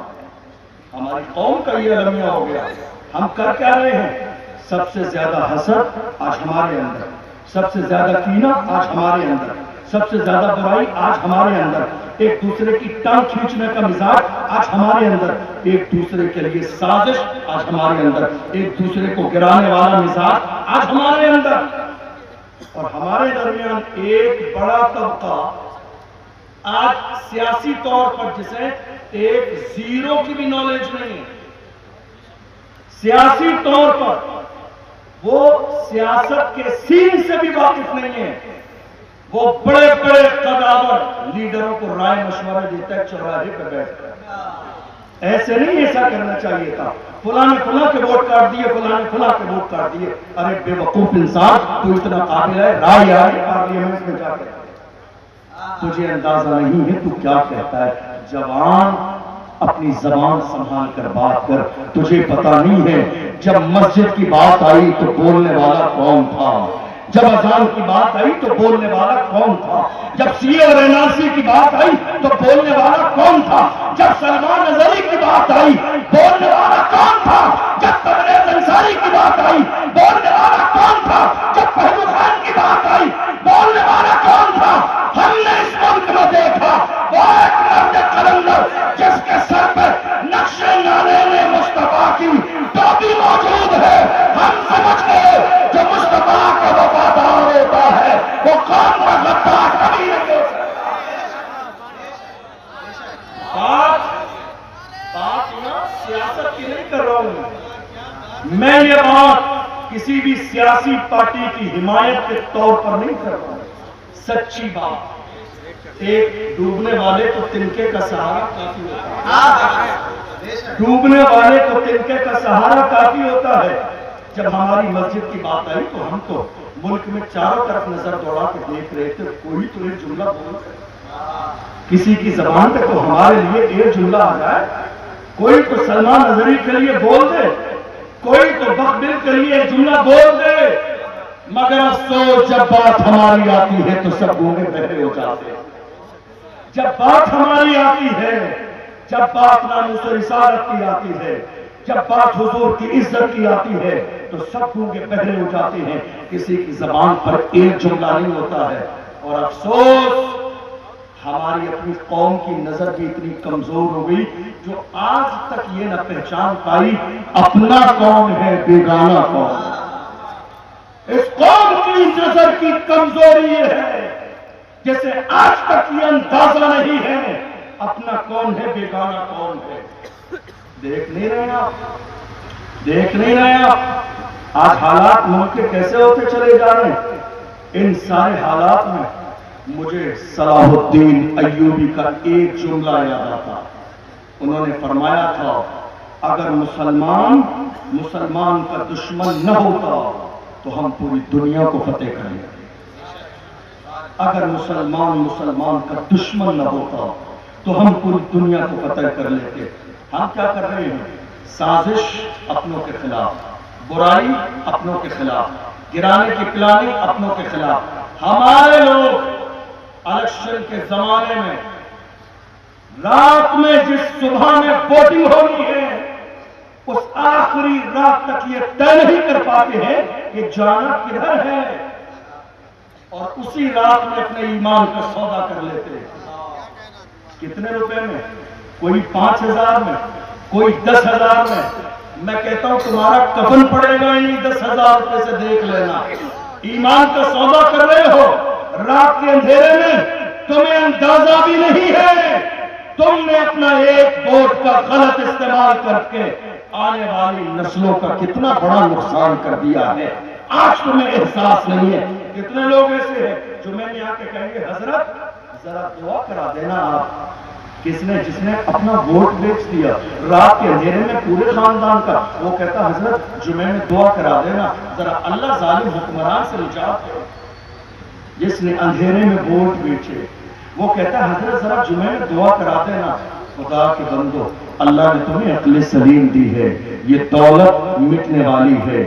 ہماری قوم کا یہ المیہ ہو گیا، ہم کر کیا رہے ہیں؟ سب سے زیادہ حسد آج ہمارے اندر، سب سے زیادہ کینہ آج ہمارے اندر، سب سے زیادہ برائی آج ہمارے اندر، ایک دوسرے کی ٹانگ کھینچنے کا مزاج آج ہمارے اندر، ایک دوسرے کے لیے سازش آج ہمارے اندر، ایک دوسرے کو گرانے والا مزاج آج ہمارے اندر۔ اور ہمارے درمیان ایک بڑا طبقہ آج سیاسی طور پر جسے ایک زیرو کی بھی نالج نہیں ہے، سیاسی طور پر وہ سیاست کے سین سے بھی واقف نہیں ہے، وہ بڑے بڑے قداور لیڈروں کو رائے مشورہ دیتا ہے چوراہے پہ بیٹھ کر۔ ایسے نہیں ایسا کرنا چاہیے تھا، فلاں نے فلاں کے ووٹ کاٹ دیے، فلاں نے فلاں کے ووٹ کاٹ دیے۔ ارے بے وقوف انسان، تو اتنا قابل ہے رائے آئے پارلیمنٹ میں جا کے، تجھے اندازہ نہیں ہے تو کیا کہتا ہے۔ جوان اپنی زبان سنبھال کر بات کر، تجھے پتا نہیں ہے جب مسجد کی بات آئی تو بولنے والا کون تھا، جب اذان کی بات آئی تو بولنے والا کون تھا، جب سی اور NRC کی بات آئی تو بولنے والا کون تھا، جب سلمان اظہری کی بات آئی بولنے والا کون تھا، جب تبریز انصاری کی بات آئی بولنے والا کون تھا، جب پہلو خان کی بات آئی بولنے والا کون تھا۔ ہم نے اس ملک میں دیکھا وہ ایک مرد قلندر جس کے سر پر نقش نعرین مصطفیٰ کی ٹوپی موجود ہے، ہم سمجھ گئے جو مصطفیٰ کا وفادار ہوتا ہے وہ قوم کا غدار کبھی نہیں ہو سکتا۔ بات نا سیاست کی نہیں کر رہا ہوں میں، یہ بات کسی بھی سیاسی پارٹی کی حمایت کے طور پر نہیں کر رہا ہوں، سچی بات۔ ایک ڈوبنے والے کو تنکے کا سہارا کافی ہوتا ہے، ڈوبنے والے کو تنکے کا سہارا کافی ہوتا ہے۔ جب ہماری مسجد کی بات آئی تو ہم تو ملک میں چاروں طرف نظر دوڑا کے دیکھ رہے تھے، کوئی تو ایک جملہ بول کسی کی زبان پہ تو ہمارے لیے ایک جملہ آ جائے، کوئی تو سلمان اظہری کے لیے بول دے، کوئی تو بخبل کے لیے ایک جملہ بول دے، مگر افسوس جب بات ہماری آتی ہے تو سب گونگے بہرے ہو جاتے ہیں۔ جب بات ہماری آتی ہے، جب بات ناموس و رسالت کی آتی ہے، جب بات حضور کی عزت کی آتی ہے تو سب گونگے بہرے ہو جاتے ہیں، کسی کی زبان پر ایک جملہ نہیں ہوتا ہے۔ اور افسوس ہماری اپنی قوم کی نظر بھی اتنی کمزور ہو گئی جو آج تک یہ نہ پہچان پائی اپنا کون ہے بیگانہ کون۔ اس قوم کی نظر کی کمزوری یہ ہے جیسے آج تک یہ اندازہ نہیں ہے اپنا کون ہے بیگانہ کون ہے۔ دیکھ نہیں رہے آپ، دیکھ نہیں رہے آپ آج حالات ملک کے کیسے ہوتے چلے جا رہے ہیں۔ ان سارے حالات میں مجھے صلاح الدین ایوبی کا ایک جملہ یاد آتا، انہوں نے فرمایا تھا اگر مسلمان کا دشمن نہ ہوتا تو ہم پوری دنیا کو فتح کریں گے۔ اگر مسلمان کا دشمن نہ ہوتا تو ہم پوری دنیا کو فتح کر لیتے۔ ہم کیا کر رہے ہیں؟ سازش اپنوں کے خلاف، برائی اپنوں کے خلاف، گرانے کی پلاننگ اپنوں کے خلاف۔ ہمارے لوگ الیکشن کے زمانے میں رات میں جس صبح میں ووٹنگ ہونی ہے اس آخری رات تک یہ طے نہیں کر پاتے ہیں کہ جانا کدھر ہے، اور اسی رات میں اپنے ایمان کا سودا کر لیتے ہیں۔ کتنے روپے میں؟ کوئی 5,000 میں، کوئی 10,000 میں۔ میں کہتا ہوں تمہارا کفن پڑے گا ہی نہیں 10,000 روپے سے، دیکھ لینا۔ ایمان کا سودا کر رہے ہو رات کے اندھیرے میں، تمہیں اندازہ بھی نہیں ہے تم نے اپنا ایک ووٹ کا غلط استعمال کر کے آنے والی نسلوں کا کتنا بڑا نقصان کر دیا ہے۔ آج تمہیں احساس نہیں ہے۔ کتنے لوگ ایسے ہیں جو میں نے آ کے کہیں گے حضرت ذرا دعا کرا دینا آپ، جس نے اپنا ووٹ بیچ دیا رات کے اندھیرے میں پورے خاندان کا، وہ کہتا حضرت جمعے میں دعا کرا دینا ذرا اللہ ظالم حکمران سے نجات دے۔ جس نے اندھیرے میں ووٹ بیچے وہ کہتا حضرت ذرا جمعے میں دعا کرا دینا۔ خدا کے بندو، اللہ نے تمہیں عقل سلیم دی ہے، یہ دولت مٹنے والی ہے،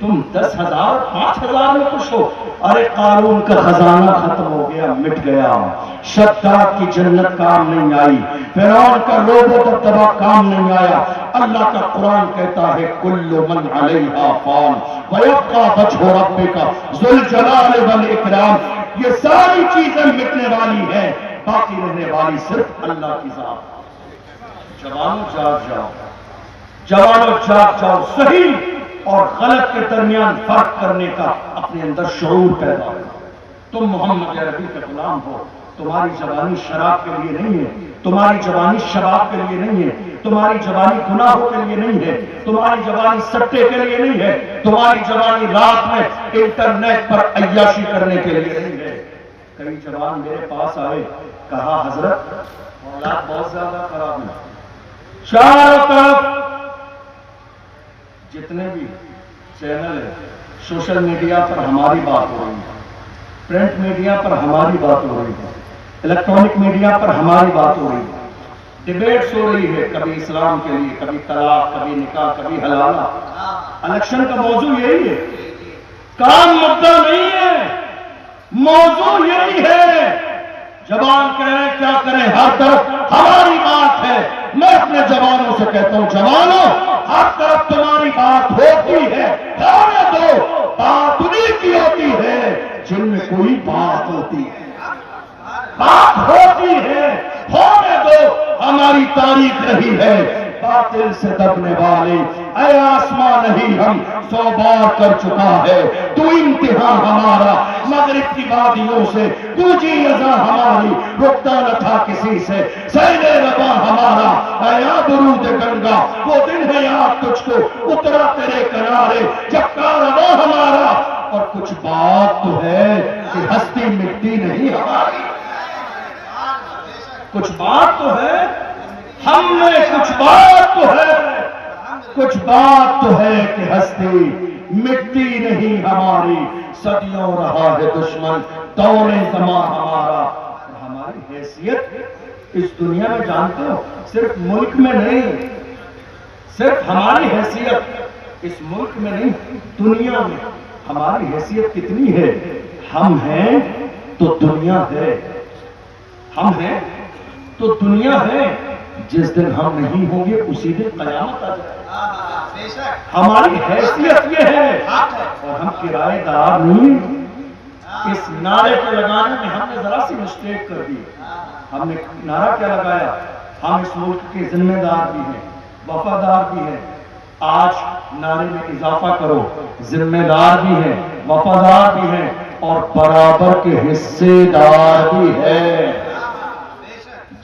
تم 10,000 5,000 میں خوش ہو۔ ارے قارون کا خزانہ ختم ہو گیا، مٹ گیا، شداد کی جنت کام نہیں آئی، فرعون کا روب و دبدبہ کام نہیں آیا۔ اللہ کا قرآن کہتا ہے کل من علیہا فان ویبقی وجہ ربک ذو الجلال والاکرام، یہ ساری چیزیں مٹنے والی ہیں، باقی رہنے والی صرف اللہ کی ذات۔ جوانوں جاگ جاؤ، جوانوں جاگ جاؤ، صحیح اور غلط کے درمیان فرق کرنے کا اپنے اندر شعور پیدا کرو۔ تم محمد عربی کے غلام ہو، تمہاری جوانی شراب کے لیے نہیں ہے، تمہاری جوانی شباب کے لیے نہیں ہے، تمہاری جوانی گناہوں کے لیے نہیں ہے، تمہاری جوانی سٹے کے لیے نہیں ہے، تمہاری جوانی رات میں انٹرنیٹ پر عیاشی کرنے کے لیے نہیں ہے۔ کئی جوان میرے پاس آئے، کہا حضرت حالات بہت زیادہ خراب ہیں، چاروں طرف جتنے بھی چینل ہیں سوشل میڈیا پر ہماری بات ہو رہی ہے، پرنٹ میڈیا پر ہماری بات ہو رہی ہے، الیکٹرانک میڈیا پر ہماری بات ہو رہی ہے، ڈیبیٹس ہو رہی ہے، کبھی اسلام کے لیے، کبھی طلاق، کبھی نکاح، کبھی حلالہ۔ الیکشن کا موضوع یہی ہے، کام مدعا نہیں ہے، موضوع یہی ہے۔ جوان کہہ رہے ہیں کیا کریں، ہر طرف ہماری بات ہے۔ میں اپنے جوانوں سے کہتا ہوں جوانوں، ہر طرف تمہاری بات ہوتی ہے، ہونے دو، بات انہیں کی ہوتی ہے جن میں کوئی بات ہوتی ہے، بات ہوتی ہے، ہونے دو۔ ہماری تاریخ رہی ہے باطل سے دبنے والے، اے آسمان نہیں ہم 100 بار کر چکا ہے تو امتحان ہمارا، مغرب کی وادیوں سے کوجی ازاں ہماری، رکتا نہ تھا کسی سے سیل ربا ہمارا، اے درود گنگا وہ دن ہے یاد تجھ کو اترا تیرے کنارے جب کارواں ہمارا۔ اور کچھ بات تو ہے کہ ہستی مٹی نہیں ہماری، کچھ بات تو ہے، ہم میں کچھ بات تو ہے کچھ بات تو ہے کہ ہستی مٹی نہیں ہماری، صدیوں رہا ہے دشمن دور زمان ہمارا، اور ہماری حیثیت اس دنیا میں جانتے ہو صرف ملک میں نہیں، صرف ہماری حیثیت اس ملک میں نہیں، دنیا میں ہماری حیثیت کتنی ہے؟ ہم ہیں تو دنیا ہے، ہم ہیں تو دنیا ہے، جس دن ہم نہیں ہوں گے اسی دن قیامت آ جائے۔ بے شک ہماری حیثیت یہ ہے، اور ہم کرایہ دار نہیں۔ اس نعرے کو لگانے میں ہم نے ذرا سی مسٹیک کر دی۔ ہم نے نعرہ کیا لگایا؟ ہم اس ملک کے ذمہ دار بھی ہیں، وفادار بھی ہیں۔ آج نعرے میں اضافہ کرو، ذمہ دار بھی ہیں، وفادار بھی ہیں، اور برابر کے حصے دار بھی ہے۔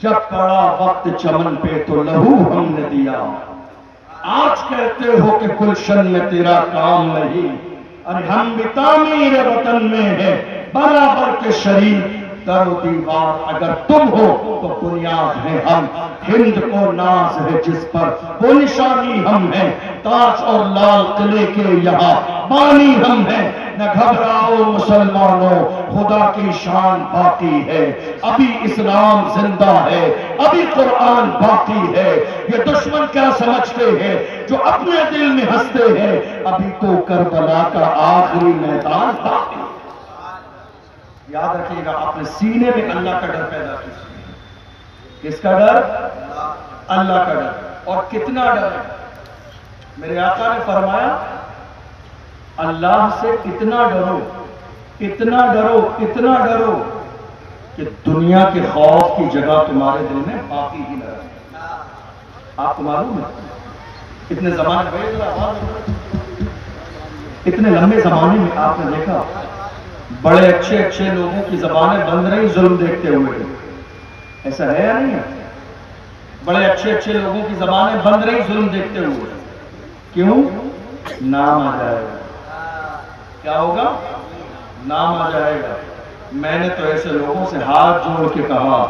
جب پڑا وقت چمن پہ تو لہو ہم نے دیا، آج کہتے ہو کہ گلشن میں تیرا کام نہیں، ارے ہم بھی تعمیر وطن میں ہیں برابر کے شریک، در و دیوار اگر تم ہو تو بنیاد ہے ہم، ہند کو ناز ہے جس پر وہ نشانی ہم ہیں، تاج اور لال قلعے کے یہاں بانی ہم ہیں، نہ گھبراؤ مسلمانوں خدا کی شان باقی ہے، ابھی اسلام زندہ ہے، ابھی قرآن باقی ہے۔ یہ دشمن کیا سمجھتے ہیں جو اپنے دل میں ہنستے ہیں، ابھی تو کربلا کا آخری میدان باقی ہے۔ یاد رکھیے گا، اپنے سینے میں اللہ کا ڈر پیدا کیجیے۔ کس کا ڈر؟ اللہ کا ڈر۔ اور کتنا ڈر ہے؟ میرے آقا نے فرمایا اللہ سے اتنا ڈرو، اتنا ڈرو، اتنا ڈرو کہ دنیا کے خوف کی جگہ تمہارے دل میں باقی ہی نہ رہے۔ آپ کو معلوم ہے اتنے زمانے اتنے لمبے زمانے میں آپ نے دیکھا بڑے اچھے اچھے لوگوں کی زبانیں بند رہی ظلم دیکھتے ہوئے، ایسا ہے یا نہیں ہے؟ بڑے اچھے اچھے لوگوں کی زبانیں بند رہی ظلم دیکھتے ہوئے، کیوں؟ نام آ جائے گا۔ کیا ہوگا؟ نام آ جائے گا۔ میں نے تو ایسے لوگوں سے ہاتھ جوڑ کے کہا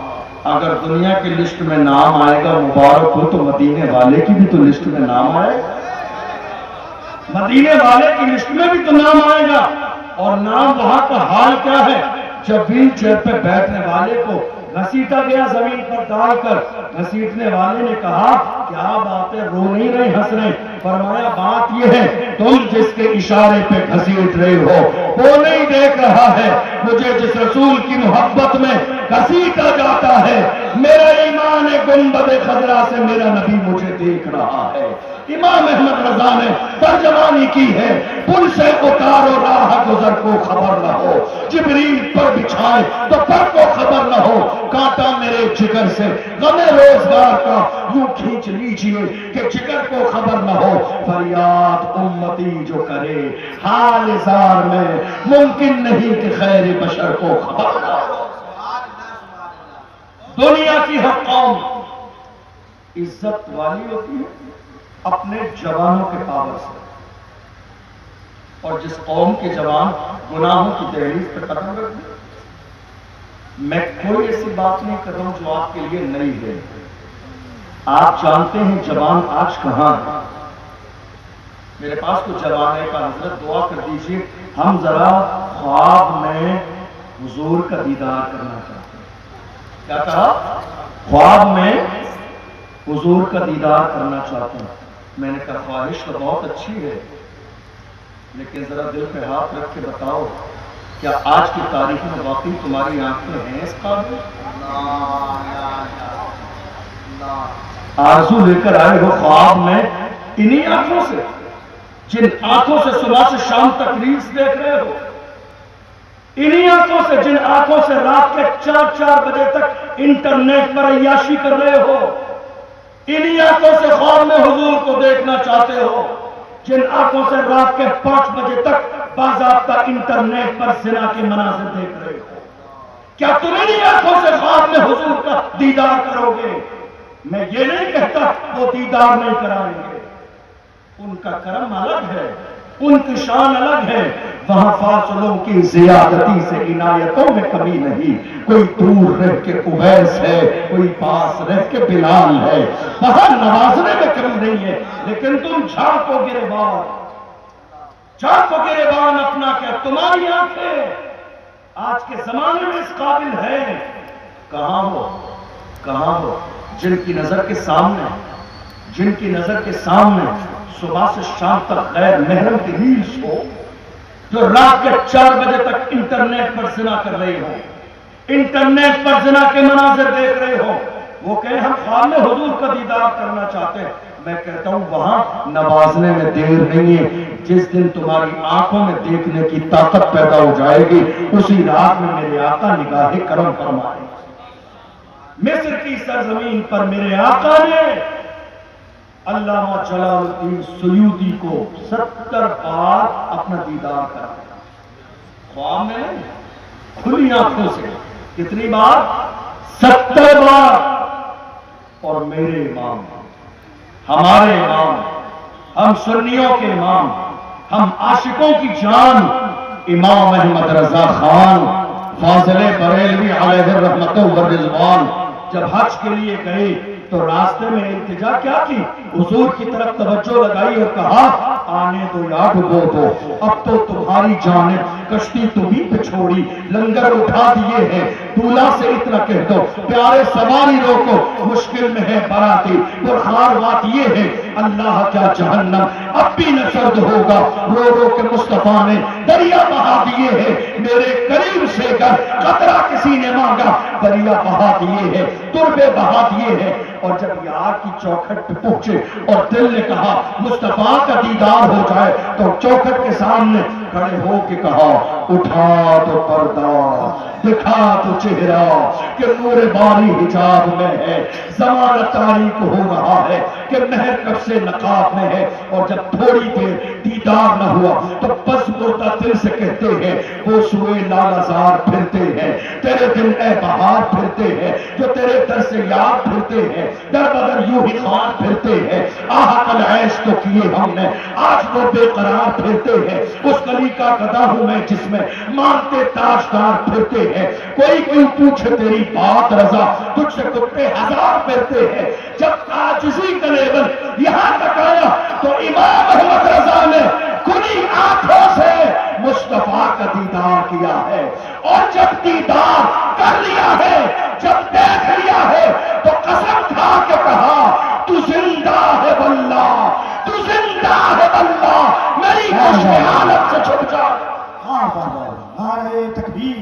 اگر دنیا کی لسٹ میں نام آئے گا مبارک ہو، تو مدینے والے کی بھی تو لسٹ میں نام آئے گا، مدینے والے کی لسٹ میں بھی تو نام آئے گا۔ اور نام وہاں کا حال کیا ہے؟ جب ویل چیئر پہ بیٹھنے والے کو گھسیٹا گیا زمین پر ڈال کر، گھسیٹنے والے نے کہا کیا بات ہے، رو نہیں رہے ہنس رہے؟ فرمایا بات یہ ہے تم جس کے اشارے پہ گھسیٹ رہے ہو وہ نہیں دیکھ رہا ہے، مجھے جس رسول کی محبت میں گھسیٹا جاتا ہے، میرا ایمان گنبد خضرا سے میرا نبی مجھے دیکھ رہا ہے۔ امام احمد رضا نے ترجمانی کی ہے، پل سے اتارو راہ گزر کو خبر نہ ہو، جبریل پر بچھائے تو پر کو خبر نہ ہو، کانٹا میرے جگر سے غم روزگار کا یوں کھینچ لیجئے کہ جگر کو خبر نہ ہو، فریاد امتی جو کرے حال زار میں ممکن نہیں کہ خیر بشر کو خبر نہ ہو۔ دنیا کی ہر قوم عزت والی ہوتی ہے اپنے جوانوں کے پاور سے، اور جس قوم کے جوان گناہوں کی دہلیز پر قدم رکھ دیں، میں کوئی ایسی بات نہیں کر رہا ہوں جو آپ کے لیے نئی ہے، آپ جانتے ہیں جوان آج کہاں ہے۔ میرے پاس تو جوان ہے کا حضرت دعا کر دیجئے، ہم ذرا خواب میں حضور کا دیدار کرنا چاہتے ہیں۔ کیا کہا؟ خواب میں حضور کا دیدار کرنا چاہتے ہیں۔ میں نے کہا خواہش تو بہت اچھی ہے، لیکن ذرا دل پہ ہاتھ رکھ کے بتاؤ کیا آج کی تاریخ میں واقعی تمہاری آنکھیں ہیں اس قابل؟ آرزو لے کر آئے ہو خواب میں انہی آنکھوں سے، جن آنکھوں سے صبح سے شام تک ریلز دیکھ رہے ہو، انہی آنکھوں سے جن آنکھوں سے رات کے 4 بجے تک انٹرنیٹ پر عیاشی کر رہے ہو، انہی آنکھوں سے خواب میں حضور کو دیکھنا چاہتے ہو، جن آنکھوں سے رات کے 5 بجے تک باضابطہ انٹرنیٹ پر زنا کے مناظر دیکھ رہے ہو، کیا تم انہی آنکھوں سے خواب میں حضور کا دیدار کرو گے؟ میں یہ نہیں کہتا وہ دیدار نہیں کرائیں گے، ان کا کرم الگ ہے، ان کی شان الگ ہے، وہاں فاصلوں کی زیادتی سے عنایتوں میں کمی نہیں، کوئی دور رہ کے اویس ہے، کوئی پاس رہ کے بلال ہے، وہاں نوازنے میں کمی نہیں ہے، لیکن تم جھانکو گریبان اپنا کیا تمہاری آنکھیں آج کے زمانے میں اس قابل ہے؟ کہاں ہو جن کی نظر کے سامنے صبح سے شام تک غیر محرم کی ریلز ہو، جو رات کے 4 بجے تک انٹرنیٹ پر زنا کر رہے ہو، انٹرنیٹ پر زنا کے مناظر دیکھ رہے ہو، وہ کہیں ہم خواب حضور کا دیدار کرنا چاہتے ہیں، میں کہتا ہوں وہاں نوازنے میں دیر نہیں ہے، جس دن تمہاری آنکھوں میں دیکھنے کی طاقت پیدا ہو جائے گی، اسی رات میں میرے آقا نگاہ کرم فرمائے۔ مصر کی سرزمین پر میرے آقا نے علامہ جلال الدین سیوطی کو 70 بار اپنا دیدار کرایا، خواب میں کھلی آنکھوں سے۔ کتنی بار؟ 70 بار۔ اور میرے امام، ہمارے امام، ہم سنیوں کے امام، ہم عاشقوں کی جان، امام احمد رضا خان فاضل بریلوی علیہ الرحمت والرضوان جب حج کے لیے گئے تو راستے میں التجا کیا کی؟ حضور کی طرف توجہ لگائی اور کہا آنے دو یا ڈبو دو، اب تو تمہاری جانب کشتی تمہیں پہ چھوڑی، لنگر اٹھا دیے ہیں، دولہا سے اتنا کہہ دو پیارے سواری روکو، مشکل میں ہے باراتی، پرخار بات یہ ہے اللہ کیا جہنم اب بھی نہ سرد ہوگا، رو رو کے مصطفیٰ نے دریا بہا دیے ہیں، میرے قریب سے گر قطرہ کسی نے مانگا دریا بہا دیے ہیں، تربے بہا دیے ہیں۔ اور جب یار کی چوکھٹ پہ پہنچے اور دل نے کہا مصطفیٰ کا دیدار ہو جائے تو چوکھٹ کے سامنے کھڑے ہو کے کہا اٹھا تو پردہ دکھا تو چہرہ کہ نور باری حجاب میں ہے، زمانہ تاریک ہو رہا ہے کہ مہر کب سے نقاب میں ہے۔ اور جب تھوڑی دیر دیدار نہ ہوا تو بس بوتا دل سے کہتے ہیں وہ سوئے لالازار پھرتے ہیں، تیرے دل اے بہار پھرتے ہیں، جو تیرے در سے یاد پھرتے ہیں، در بدر یوں ہی خوار پھرتے ہیں، آہ کل عیش تو کیے ہم نے آج وہ بے قرار پھرتے ہیں، اس گلی کا گدھا ہوں میں جس میں مانتے تاجدار پھرتے ہیں، کوئی کیوں پوچھے تیری بات رضا تجھ سے کتے ہزار پھرتے ہیں۔ جب عاجزی کا لیول یہاں تک آیا تو امام احمد رضا نے کھلی آنکھوں سے مصطفیٰ کا دیدار کیا ہے، اور جب دیدار کر لیا ہے، جب دیکھ لیا ہے تو قسم کھا کے کہا تو زندہ ہے واللہ، تو زندہ ہے واللہ، میری خوش حالت سے چھپ جا۔ نعرہ تکبیر،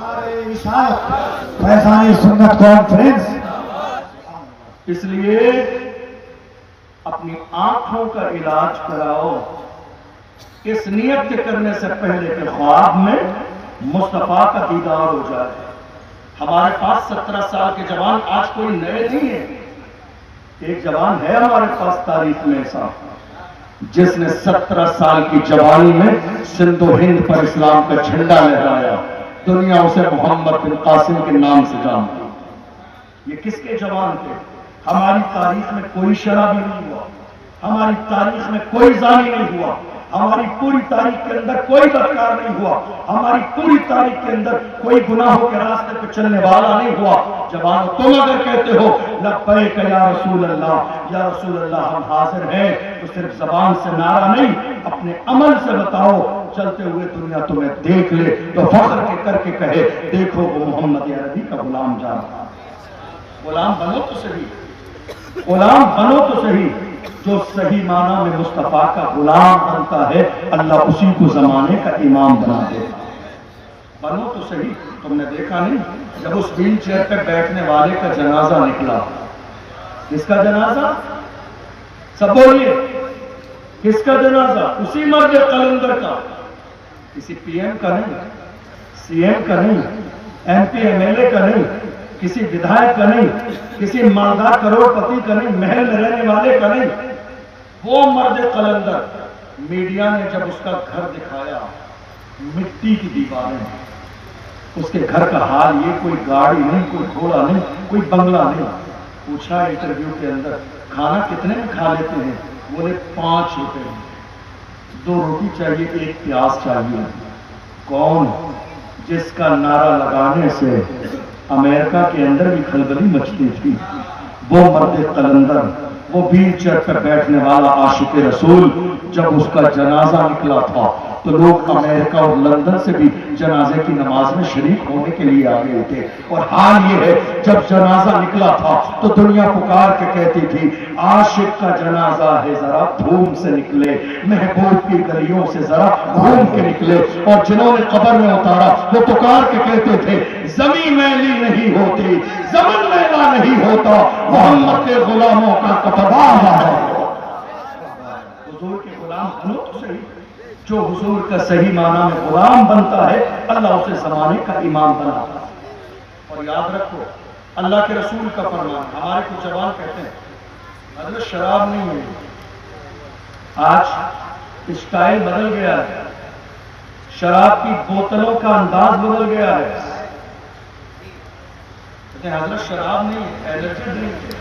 نعرہ رسالت، فیضان سنت کانفرنس۔ اس لیے اپنی آنکھوں کا علاج کراؤ اس نیت کے کرنے سے پہلے کہ خواب میں مصطفیٰ کا دیدار ہو جائے۔ ہمارے پاس 17 سال کے جوان آج کوئی نئے نہیں ہیں، ایک جوان ہے ہمارے پاس تاریخ میں ایسا جس نے 17 سال کی جوانی میں سندھ و ہند پر اسلام کا جھنڈا لہرایا، دنیا اسے محمد بن قاسم کے نام سے جانتی۔ یہ کس کے جوان تھے؟ ہماری تاریخ میں کوئی شرابی نہیں ہوا، ہماری تاریخ میں کوئی زانی نہیں ہوا، ہماری پوری تاریخ کے اندر کوئی بدکار نہیں ہوا، ہماری پوری تاریخ کے اندر کوئی گناہوں کے راستے پہ چلنے والا نہیں ہوا۔ جوانو تم اگر کہتے ہو لبیک یا رسول اللہ، یا رسول اللہ ہم حاضر ہیں، تو صرف زبان سے نعرہ نہیں اپنے عمل سے بتاؤ، چلتے ہوئے دنیا تمہیں دیکھ لے تو فخر کے کر کے کہے دیکھو وہ محمد عربی کا غلام جا رہا۔ غلام بنو تو صحیح، غلام بنو تو صحیح، جو صحیح معنی میں مصطفیٰ کا غلام بنتا ہے اللہ اسی کو زمانے کا امام بنا دیتا۔ بنو تو صحیح، تم نے دیکھا نہیں جب اس ویل چیئر پہ بیٹھنے والے کا جنازہ نکلا، کس کا جنازہ؟ سب بولیے، کس کا جنازہ؟ اسی مرد قلندر کا، کسی پی ایم کا نہیں، سی ایم کا نہیں، M P M L A کا نہیں، کسی ودھائک کا نہیں، کسی مالدار کروڑ پتی کا نہیں، محل میں رہنے والے کا نہیں، وہ مرد قلندر۔ میڈیا نے جب اس کا گھر دکھایا، مٹی کی دیواریں، اس کے گھر کا حال یہ، کوئی گاڑی نہیں، کوئی گھوڑا نہیں، کوئی بنگلہ نہیں۔ پوچھا انٹرویو کے اندر کھانا کتنے میں کھا لیتے ہیں؟ بولے 5 روپے میں۔ 2 روٹی چاہیے، 1 پیاز چاہیے۔ کون؟ جس کا نعرہ لگانے سے امریکہ کے اندر بھی کھلبلی مچتی تھی، وہ مرد قلندر، وہ ویل چیئر پر بیٹھنے والا عاشق رسول، جب اس کا جنازہ نکلا تھا تو لوگ امریکہ اور لندن سے بھی جنازے کی نماز میں شریک ہونے کے لیے آ گئے تھے۔ اور حال یہ ہے جب جنازہ نکلا تھا تو دنیا پکار کے کہتی تھی عاشق کا جنازہ ہے ذرا دھوم سے نکلے، محبوب کی گلیوں سے ذرا گھوم کے نکلے۔ اور جنہوں نے قبر میں اتارا وہ پکار کے کہتے تھے زمین میلی نہیں ہوتی، زمن میلا نہیں ہوتا، محمد کے غلاموں کا کفن ہے۔ حضور کے غلام بنو تو صحیح، جو حضور کا صحیح معنی میں غلام بنتا ہے اللہ اسے زمانے کا امام بناتا ہے۔ اور یاد رکھو اللہ کے رسول کا فرمان، ہمارے کچھ جوان کہتے ہیں حضرت شراب نہیں ہے، آج اسٹائل بدل گیا ہے، شراب کی بوتلوں کا انداز بدل گیا ہے، کہتے ہیں حضرت شراب نہیں ہے، الرجی ڈرنک ہے،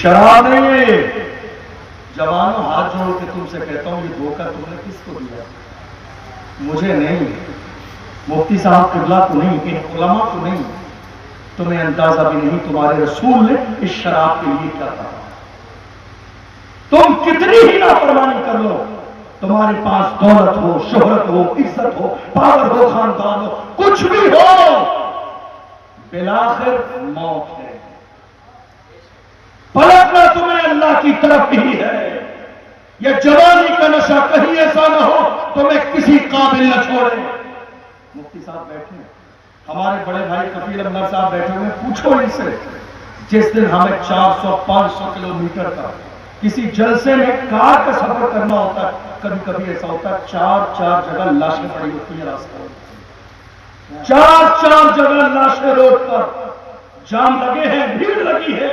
شراب نہیں ہے۔ جوانوں ہاتھ جوڑ کے تم سے کہتا ہوں یہ دھوکہ تم نے کس کو دیا؟ مجھے نہیں، مفتی صاحب قبلہ کو نہیں، ان علماء کو نہیں، تمہیں اندازہ بھی نہیں تمہارے رسول نے اس شراب کے لیے کیا کہا۔ تم کتنی ہی نافرمانی کر لو، تمہارے پاس دولت ہو، شہرت ہو، عزت ہو، پاور ہو، خاندان ہو، کچھ بھی ہو، بالآخر موت ہے۔ پلٹنا تمہیں اللہ کی طرف ہی ہے۔ یہ جوانی کا نشہ کہیں ایسا نہ ہو تمہیں کسی قابل نہ چھوڑے۔ مفتی صاحب بیٹھے ہیں، ہمارے بڑے بھائی کفیل عمر صاحب بیٹھے ہوئے، پوچھو ان سے جس دن ہمیں 400-500 کلومیٹر کا کسی جلسے میں کار کا سفر کرنا ہوتا ہے، کبھی کبھی ایسا ہوتا ہے 4 جگہ لاشیں پڑی ہوتی ہیں راستہ میں، 4 جگہ لاشیں روڈ پر، جام لگے ہیں، بھیڑ لگی ہے،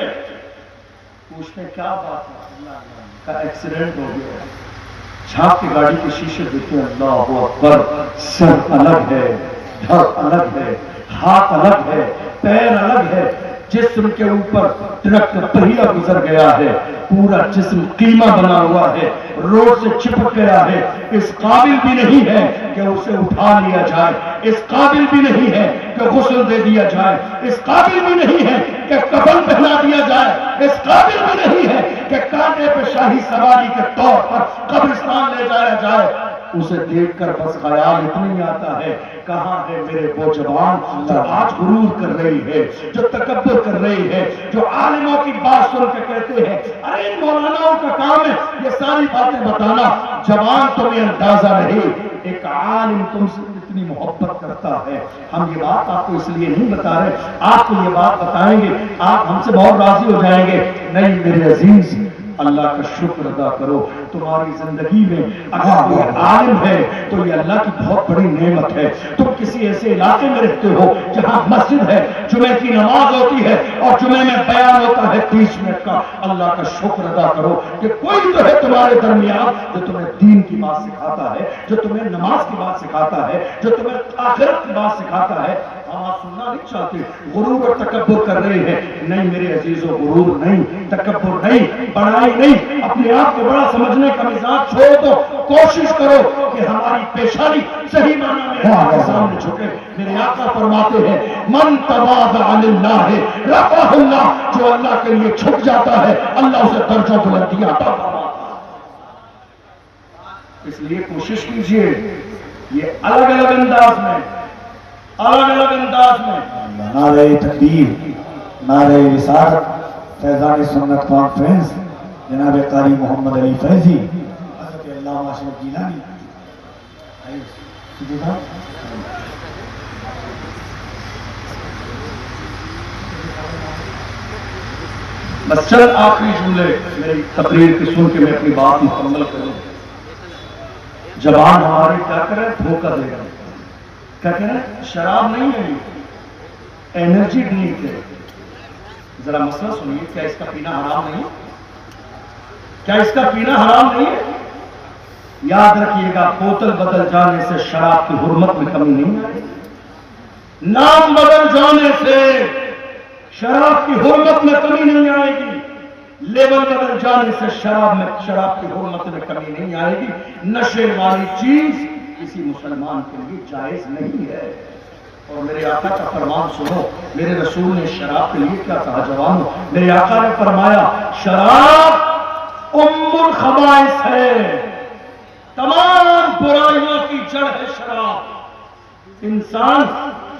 پوچھتے کیا بات ہے؟ کا ایکسیڈنٹ ہو گیا، چھاپ کی گاڑی کے شیشے دیکھتے ہیں، اللہ اکبر، سر الگ ہے، دھڑ الگ ہے، ہاتھ الگ ہے، پیر الگ ہے، جسم کے اوپر ٹرک کا پہیہ گزر گیا ہے، پورا جسم قیمہ بنا ہوا ہے، روڈ سے چپک گیا ہے، اس قابل بھی نہیں ہے کہ اسے اٹھا لیا جائے، اس قابل بھی نہیں ہے کہ غسل دے دیا جائے، اس قابل بھی نہیں ہے کہ کفن پہنا دیا جائے، اس قابل بھی نہیں ہے کہ کانٹے پہ شاہی سواری کے طور پر قبرستان لے جایا جائے۔ اسے دیکھ کر بس خیال اتنی آتا ہے کہاں ہے میرے وہ جوان جو آج غرور کر رہی ہے، جو تکبر کر رہی ہے، جو عالموں کی بات سن کے کہتے ہیں ارے ان مولاناؤں کا کام ہے یہ ساری باتیں بتانا۔ جوان تمہیں اندازہ نہیں، ایک عالم تم سے اتنی محبت کرتا ہے۔ ہم یہ بات آپ کو اس لیے نہیں بتا رہے، آپ کو یہ بات بتائیں گے آپ ہم سے بہت راضی ہو جائیں گے۔ نہیں میرے عزیز، اللہ کا شکر ادا کرو، تمہاری زندگی میں اگر کوئی عالم ہے تو یہ اللہ کی بہت بڑی نعمت ہے۔ تم کسی ایسے علاقے میں رہتے ہو جہاں مسجد ہے، جمعے کی نماز ہوتی ہے اور جمعے میں بیان ہوتا ہے 30 منٹ کا، اللہ کا شکر ادا کرو کہ کوئی تو ہے تمہارے درمیان جو تمہیں دین کی بات سکھاتا ہے، جو تمہیں نماز کی بات سکھاتا ہے، جو تمہیں آخرت کی بات سکھاتا ہے۔ ہم آپ سننا نہیں چاہتے، غرور اور تکبر کر رہے ہیں، نہیں میرے عزیزو، غرور نہیں، تکبر نہیں، بڑائی نہیں، اپنے آپ کو بڑا سمجھنے کا مزاج چھوڑ دو، کوشش کرو کہ ہماری پیشانی صحیح معنی میں اللہ کے سامنے جھکے۔ میرے آقا فرماتے ہیں من تواضع للہ رفعہ اللہ، جو اللہ کے لیے جھک جاتا ہے اللہ اسے درجہ بلندیاں عطا فرماتا ہے۔ اس لیے کوشش کیجئے یہ الگ الگ انداز میں، الگ الگ انداز میں نعرہ تکبیر، نعرہ رسالت، فیضان سنت کانفرنس، جناب قاری محمد علی فیضی، حضرت علامہ اشرف گیلانی۔ بس چند آخری جملے میری تقریر کی سن کے میں اپنی بات مکمل کروں۔ جوان ہمارے کیا کریں؟ دھوکہ دے گا، کیا کہنا؟ شراب نہیں ہے، یہ انرجی ڈرنک ہے۔ ذرا مسئلہ سنیے، کیا اس کا پینا حرام نہیں ہے؟ کیا اس کا پینا حرام نہیں ہے؟ یاد رکھیے گا بوتل بدل جانے سے شراب کی حرمت میں کمی نہیں آئے، نام بدل جانے سے شراب کی حرمت میں کمی نہیں آئے گی۔ لیول بدل جانے سے شراب کی حرمت میں کمی نہیں آئے گی. نشے والی چیز کسی مسلمان کے لیے جائز نہیں ہے. اور میرے آقا کا فرمان سنو, میرے رسول نے شراب کے لیے کیا کہا جوانو؟ میرے آقا نے فرمایا شراب ام الخبائث ہے, تمام برائیوں کی جڑ ہے شراب. انسان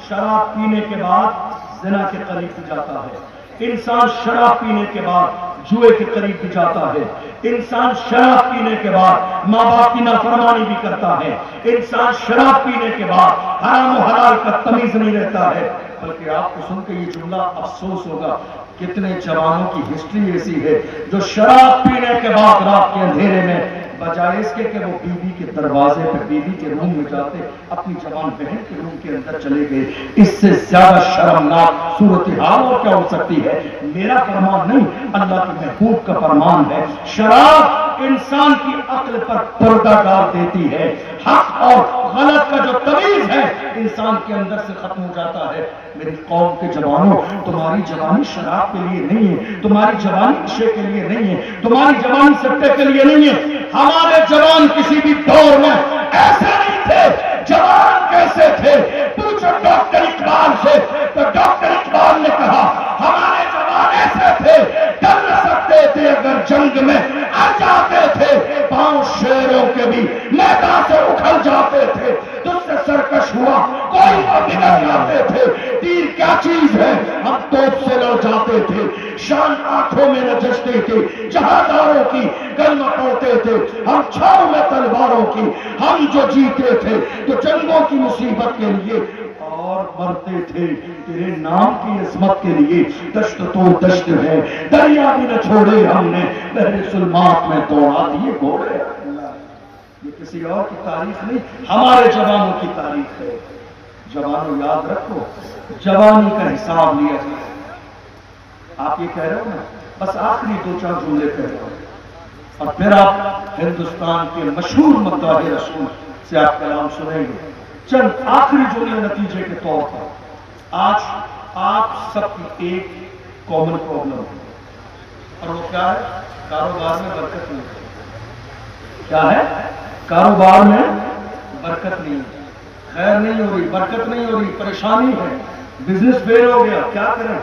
شراب پینے کے بعد زنا کے قریب جاتا ہے, انسان شراب پینے کے بعد جوئے کے قریب بھی جاتا ہے, انسان شراب پینے کے بعد ماں باپ کی نافرمانی بھی کرتا ہے, انسان شراب پینے کے بعد حرام و حلال کا تمیز نہیں رہتا ہے. بلکہ آپ کو سن کے یہ جملہ افسوس ہوگا, کتنے جوانوں کی ہسٹری ایسی ہے جو شراب پینے کے بعد رات کے اندھیرے میں بجائے اس کے کہ وہ بیوی کے دروازے پہ بیوی کے روم میں جاتے اپنی جوان بہن کے روم کے اندر چلے گئے. اس سے زیادہ شرمناک صورتحال اور کیا ہو سکتی ہے؟ میرا فرمان نہیں, اللہ کے محبوب کا فرمان ہے. شراب انسان کی عقل پر پردہ ڈال دیتی ہے, حق اور غلط کا جو تمیز ہے انسان کے اندر سے ختم ہو جاتا ہے. میری قوم کے جوانوں, تمہاری جوانی شراب کے لیے نہیں ہے, تمہاری جوانی نشے کے لیے نہیں ہے, تمہاری جوانی سٹے کے لیے نہیں ہے. ہمارے جوان کسی بھی دور میں ایسے نہیں تھے. جوان کیسے تھے؟ پوچھو ڈاکٹر اقبال سے, تو ڈاکٹر اقبال نے کہا ہمارے جوان ایسے تھے, ڈر نہ سکتے تھے اگر جنگ میں آ جاتے تھے, پاؤں شیروں کے بھی میدان سے اکھل جاتے تھے, تجھ سے سرکش ہوا کوئی نہ بگڑ جاتے تھے. تیر کیا چیز ہے؟ ہم توپ سے لڑ جاتے تھے, شان آنکھوں میں نجستی تھی, جہاداروں کی گرم پڑتے تھے, ہم چھاؤں میں تلواروں کی, ہم جو جیتے تھے تو جنگوں کی مصیبت کے لیے اور مرتے تھے تیرے نام کی عظمت کے لیے. دشت تو دشت ہے, دریا بھی نہ چھوڑے ہم نے, بحر ظلمات میں دوڑا دیے گھوڑے. یہ کسی اور کی تاریخ نہیں, ہمارے جوانوں کی تاریخ ہے. جوانوں یاد رکھو, جوانی کا حساب لیا جائے. آپ یہ کہہ رہے ہو نا, بس آخری 2-4 جملے کہہ رہے ہو اور پھر آپ ہندوستان کے مشہور مداح رسول سے آپ کلام سنیں گے. چند آخری جملے نتیجے کے طور پر, آج آپ سب کی ایک کامن پرابلم ہے, اور وہ کیا ہے؟ کاروبار میں برکت نہیں ہے. کیا ہے؟ کاروبار میں برکت نہیں ہے, خیر نہیں ہو رہی, برکت نہیں ہو رہی, پریشانی ہے, بزنس فیل ہو گیا. کیا کریں؟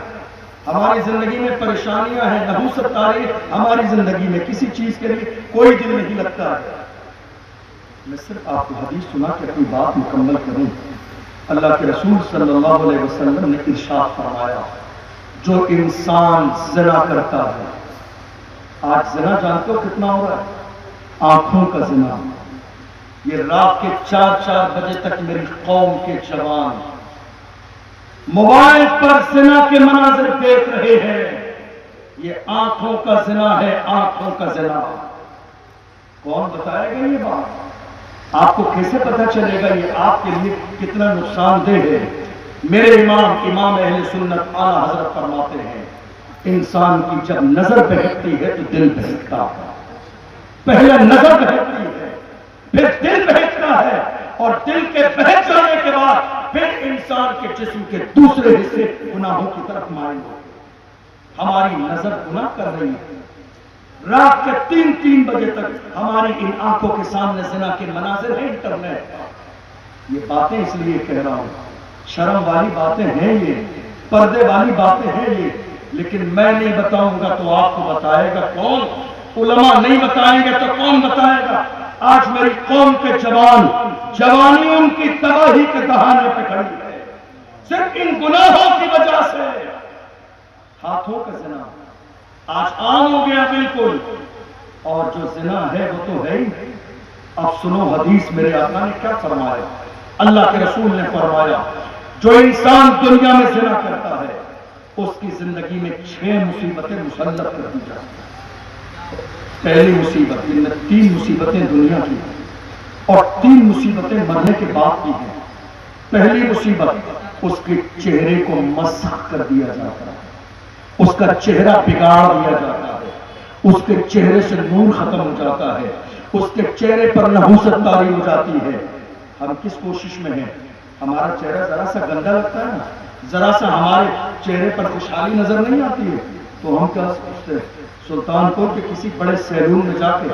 ہماری زندگی میں پریشانیاں ہیں, نحوست آ رہی ہے ہماری زندگی میں, کسی چیز کے لیے کوئی دل نہیں لگتا ہے. میں صرف آپ کو حدیث سنا کے اپنی بات مکمل کروں. اللہ کے رسول صلی اللہ علیہ وسلم نے ارشاد فرمایا, جو انسان زنا کرتا ہے, آج زنا جانتے ہو کتنا ہو رہا ہے؟ آنکھوں کا زنا. یہ رات کے 4 بجے تک میری قوم کے جوان موبائل پر زنا کے مناظر دیکھ رہے ہیں. یہ آنکھوں کا زنا ہے, آنکھوں کا زنا. کون بتائے گا یہ بات؟ آپ کو کیسے پتہ چلے گا یہ آپ کے لیے کتنا نقصان دہ ہے؟ میرے امام اہل سنت اعلیٰ حضرت فرماتے ہیں, انسان کی جب نظر بہکتی ہے تو دل بہکتا ہے. پہلے نظر بہکتی ہے, پھر دل بہکتا ہے, اور دل کے بہک جانے کے بعد پھر انسان کے جسم کے دوسرے حصے گناہوں کی طرف مائل ہوتے. ہماری نظر گناہ کر رہی ہے. رات کے 3 بجے تک ہماری ان آنکھوں کے سامنے زنا کے مناظر ہیں انٹرنیٹ. یہ باتیں اس لیے کہہ رہا ہوں, شرم والی باتیں ہیں یہ, پردے والی باتیں ہیں یہ, لیکن میں نہیں بتاؤں گا تو آپ کو بتائے گا کون؟ علماء نہیں بتائیں گے تو کون بتائے گا؟ آج میری قوم کے جوان, جوانی ان کی تباہی کے دہانے پہ کھڑی ہے صرف ان گناہوں کی وجہ سے. ہاتھوں کا زنا آج عام ہو گیا بالکل, اور جو زنا ہے وہ تو ہے ہی. اب سنو حدیث میرے آقا نے کیا فرمایا. اللہ کے رسول نے فرمایا, جو انسان دنیا میں زنا کرتا ہے اس کی زندگی میں 6 مصیبتیں مسلط کر دی جاتی ہیں. پہلی مصیبت, ان میں 3 مصیبتیں دنیا کی اور 3 مصیبتیں مرنے کے بعد کی ہیں. پہلی مصیبت, اس کے چہرے کو مسخ کر دیا جاتا ہے, اس کا چہرہ بگاڑ دیا جاتا ہے, اس کے چہرے سے نور ختم ہو جاتا ہے, اس کے چہرے پر نحوست طاری ہو جاتی ہے. ہم کس کوشش میں ہیں؟ ہمارا چہرہ ذرا سا گندا لگتا ہے نا, ذرا سا ہمارے چہرے پر خوشحالی نظر نہیں آتی ہے تو ہم کیا سوچتے ہیں سلطانپور کے کسی بڑے سیلون میں جا کے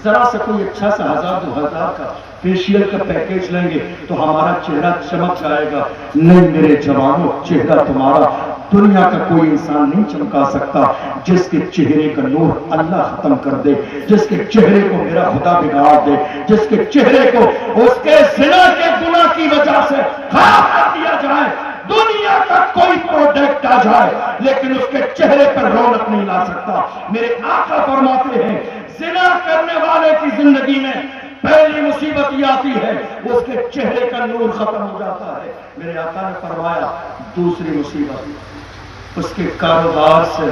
ذرا سے کوئی اچھا سا 1000-2000 کا فیشیل کا پیکیج لیں گے تو ہمارا چہرہ چمک جائے گا. نہیں میرے جوانوں، چہرہ تمہارا دنیا کا کوئی انسان نہیں چمکا سکتا. جس کے چہرے کا نور اللہ ختم کر دے، جس کے چہرے کو میرا خدا بگاڑ دے، جس کے چہرے کو اس کے زنا کے گناہ کی وجہ سے خراب کر دیا جائے، دنیا کا کوئی پروڈکٹ آ جائے لیکن اس کے چہرے پر رونق نہیں لا سکتا. میرے آقا فرماتے ہیں زنا کرنے والے کی زندگی میں پہلی مصیبت یہ آتی ہے اس کے چہرے کا نور ختم ہو جاتا ہے. میرے آقا نے فرمایا دوسری مصیبت اس کے کاروبار سے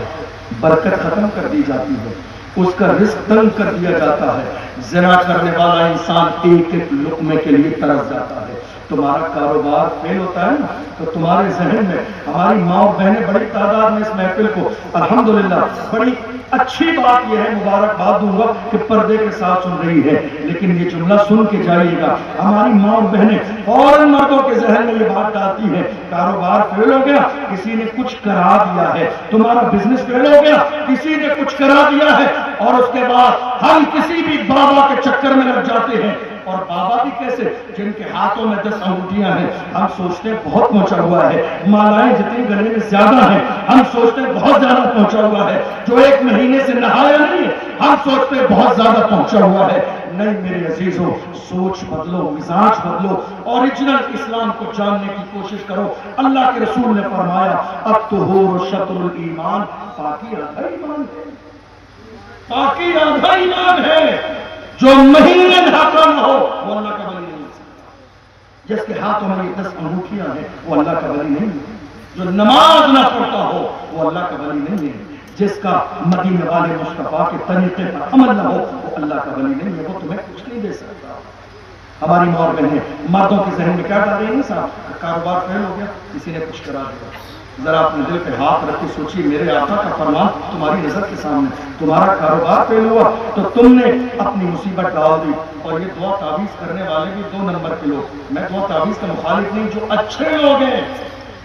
برکت ختم کر دی جاتی ہے، اس کا رزق تنگ کر دیا جاتا ہے. زنا کرنے والا انسان ایک ایک لقمے کے لیے ترس جاتا ہے. تمہارا کاروبار فیل ہوتا ہے نا تو تمہارے ذہن میں ہماری ماں اور بہنیں بڑی تعداد میں اس محفل کو الحمدللہ بڑی اچھی بات یہ ہے، مبارکباد دوں گا کہ پردے کے ساتھ سن رہی ہے، لیکن یہ جملہ سن کے جائیے گا. ہماری ماں اور بہنیں فوراً مردوں کے ذہن میں یہ بات ڈالتی ہے کاروبار فیل ہو گیا، کسی نے کچھ کرا دیا ہے، تمہارا بزنس فیل ہو گیا، کسی نے کچھ کرا دیا ہے. اور اس کے بعد ہم کسی بھی بابا کے چکر میں لگ جاتے ہیں. اور بابا بھی کیسے؟ جن کے ہاتھوں میں 10 انگوٹھیاں ہیں. ہم سوچتے ہیں بہت پہنچا ہوا ہے، مالائیں جتنی گلے میں زیادہ ہیں ہم سوچتے ہیں بہت زیادہ پہنچا ہوا ہے. جو 1 مہینے سے نہایا نہیں ہم سوچتے ہیں بہت زیادہ پہنچا ہوا ہے. نہیں میرے عزیزوں، سوچ بدلو، مزاج بدلو، اوریجنل اسلام کو جاننے کی کوشش کرو. اللہ کے رسول نے فرمایا الطہور شطر الایمان، پاکی آدھا ایمان ہے، پاکی آدھا ایمان ہے. جو مہینے نہاتا نہ ہو وہ اللہ کا ولی نہیں ہے. جس کے ہاتھوں میں 10 انگوٹھیاں ہیں وہ اللہ کا ولی نہیں ہے. جو نماز نہ پڑھتا ہو وہ اللہ کا ولی نہیں ہے. جس کا مدینے والے مصطفیٰ کے طریقے پر عمل نہ ہو وہ اللہ کا ولی نہیں ہے. وہ تمہیں کچھ نہیں دے سکتا. ہماری ماں اور بہنیں مردوں کے ذہن میں کیا ڈال رہی ہیں؟ صاحب کاروبار فیل ہو گیا، کسی نے کچھ کرا دیا. ذرا اپنے دل پہ ہاتھ رکھ کے سوچیے، میرے آقا کا فرمان تمہاری نظر کے سامنے، تمہارا کاروبار فیل ہوا تو تم نے اپنی مصیبت ڈال دی. اور یہ دعا تعویذ کرنے والے بھی 2 نمبر کے لوگ. میں دعا تعویذ کا مخالف نہیں، جو اچھے لوگ ہیں،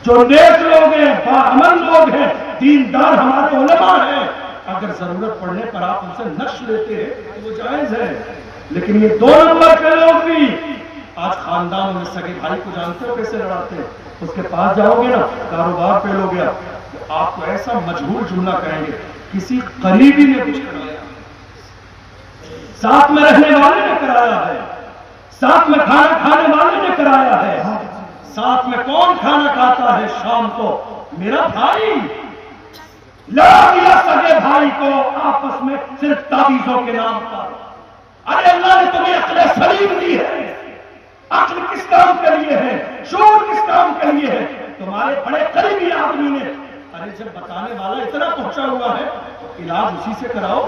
جو نیک لوگ ہیں، باعمل لوگ ہیں، دیندار ہمارے علماء ہیں، اگر ضرورت پڑنے پر آپ ان سے نقش لیتے ہیں تو وہ جائز ہے. لیکن یہ 2 نمبر کے لوگ بھی آج خاندانوں میں سگے بھائی کو جانتے ہو کیسے لڑاتے ہیں. اس کے پاس جاؤ گے نا، کاروبار فیل ہو گیا، آپ کو ایسا مجبور جملہ کہیں گے کسی قریبی نے کچھ کرایا، ساتھ میں رہنے والے نے کرایا ہے، ساتھ میں کھانا کھانے والے نے کرایا ہے. ساتھ میں کون کھانا کھاتا ہے شام کو؟ میرا بھائی. لڑا دیا سگے بھائی کو آپس میں صرف تعویذوں کے نام پر. ارے اللہ نے تمہیں عقل سلیم دی ہے. عقل کس کام کے لیے ہے؟ شعور کس کام کے لیے ہے؟ تمہارے بڑے قریبی آدمی نے ارے جب بتانے والا اتنا پہنچا ہوا ہے تو علاج اسی سے کراؤ.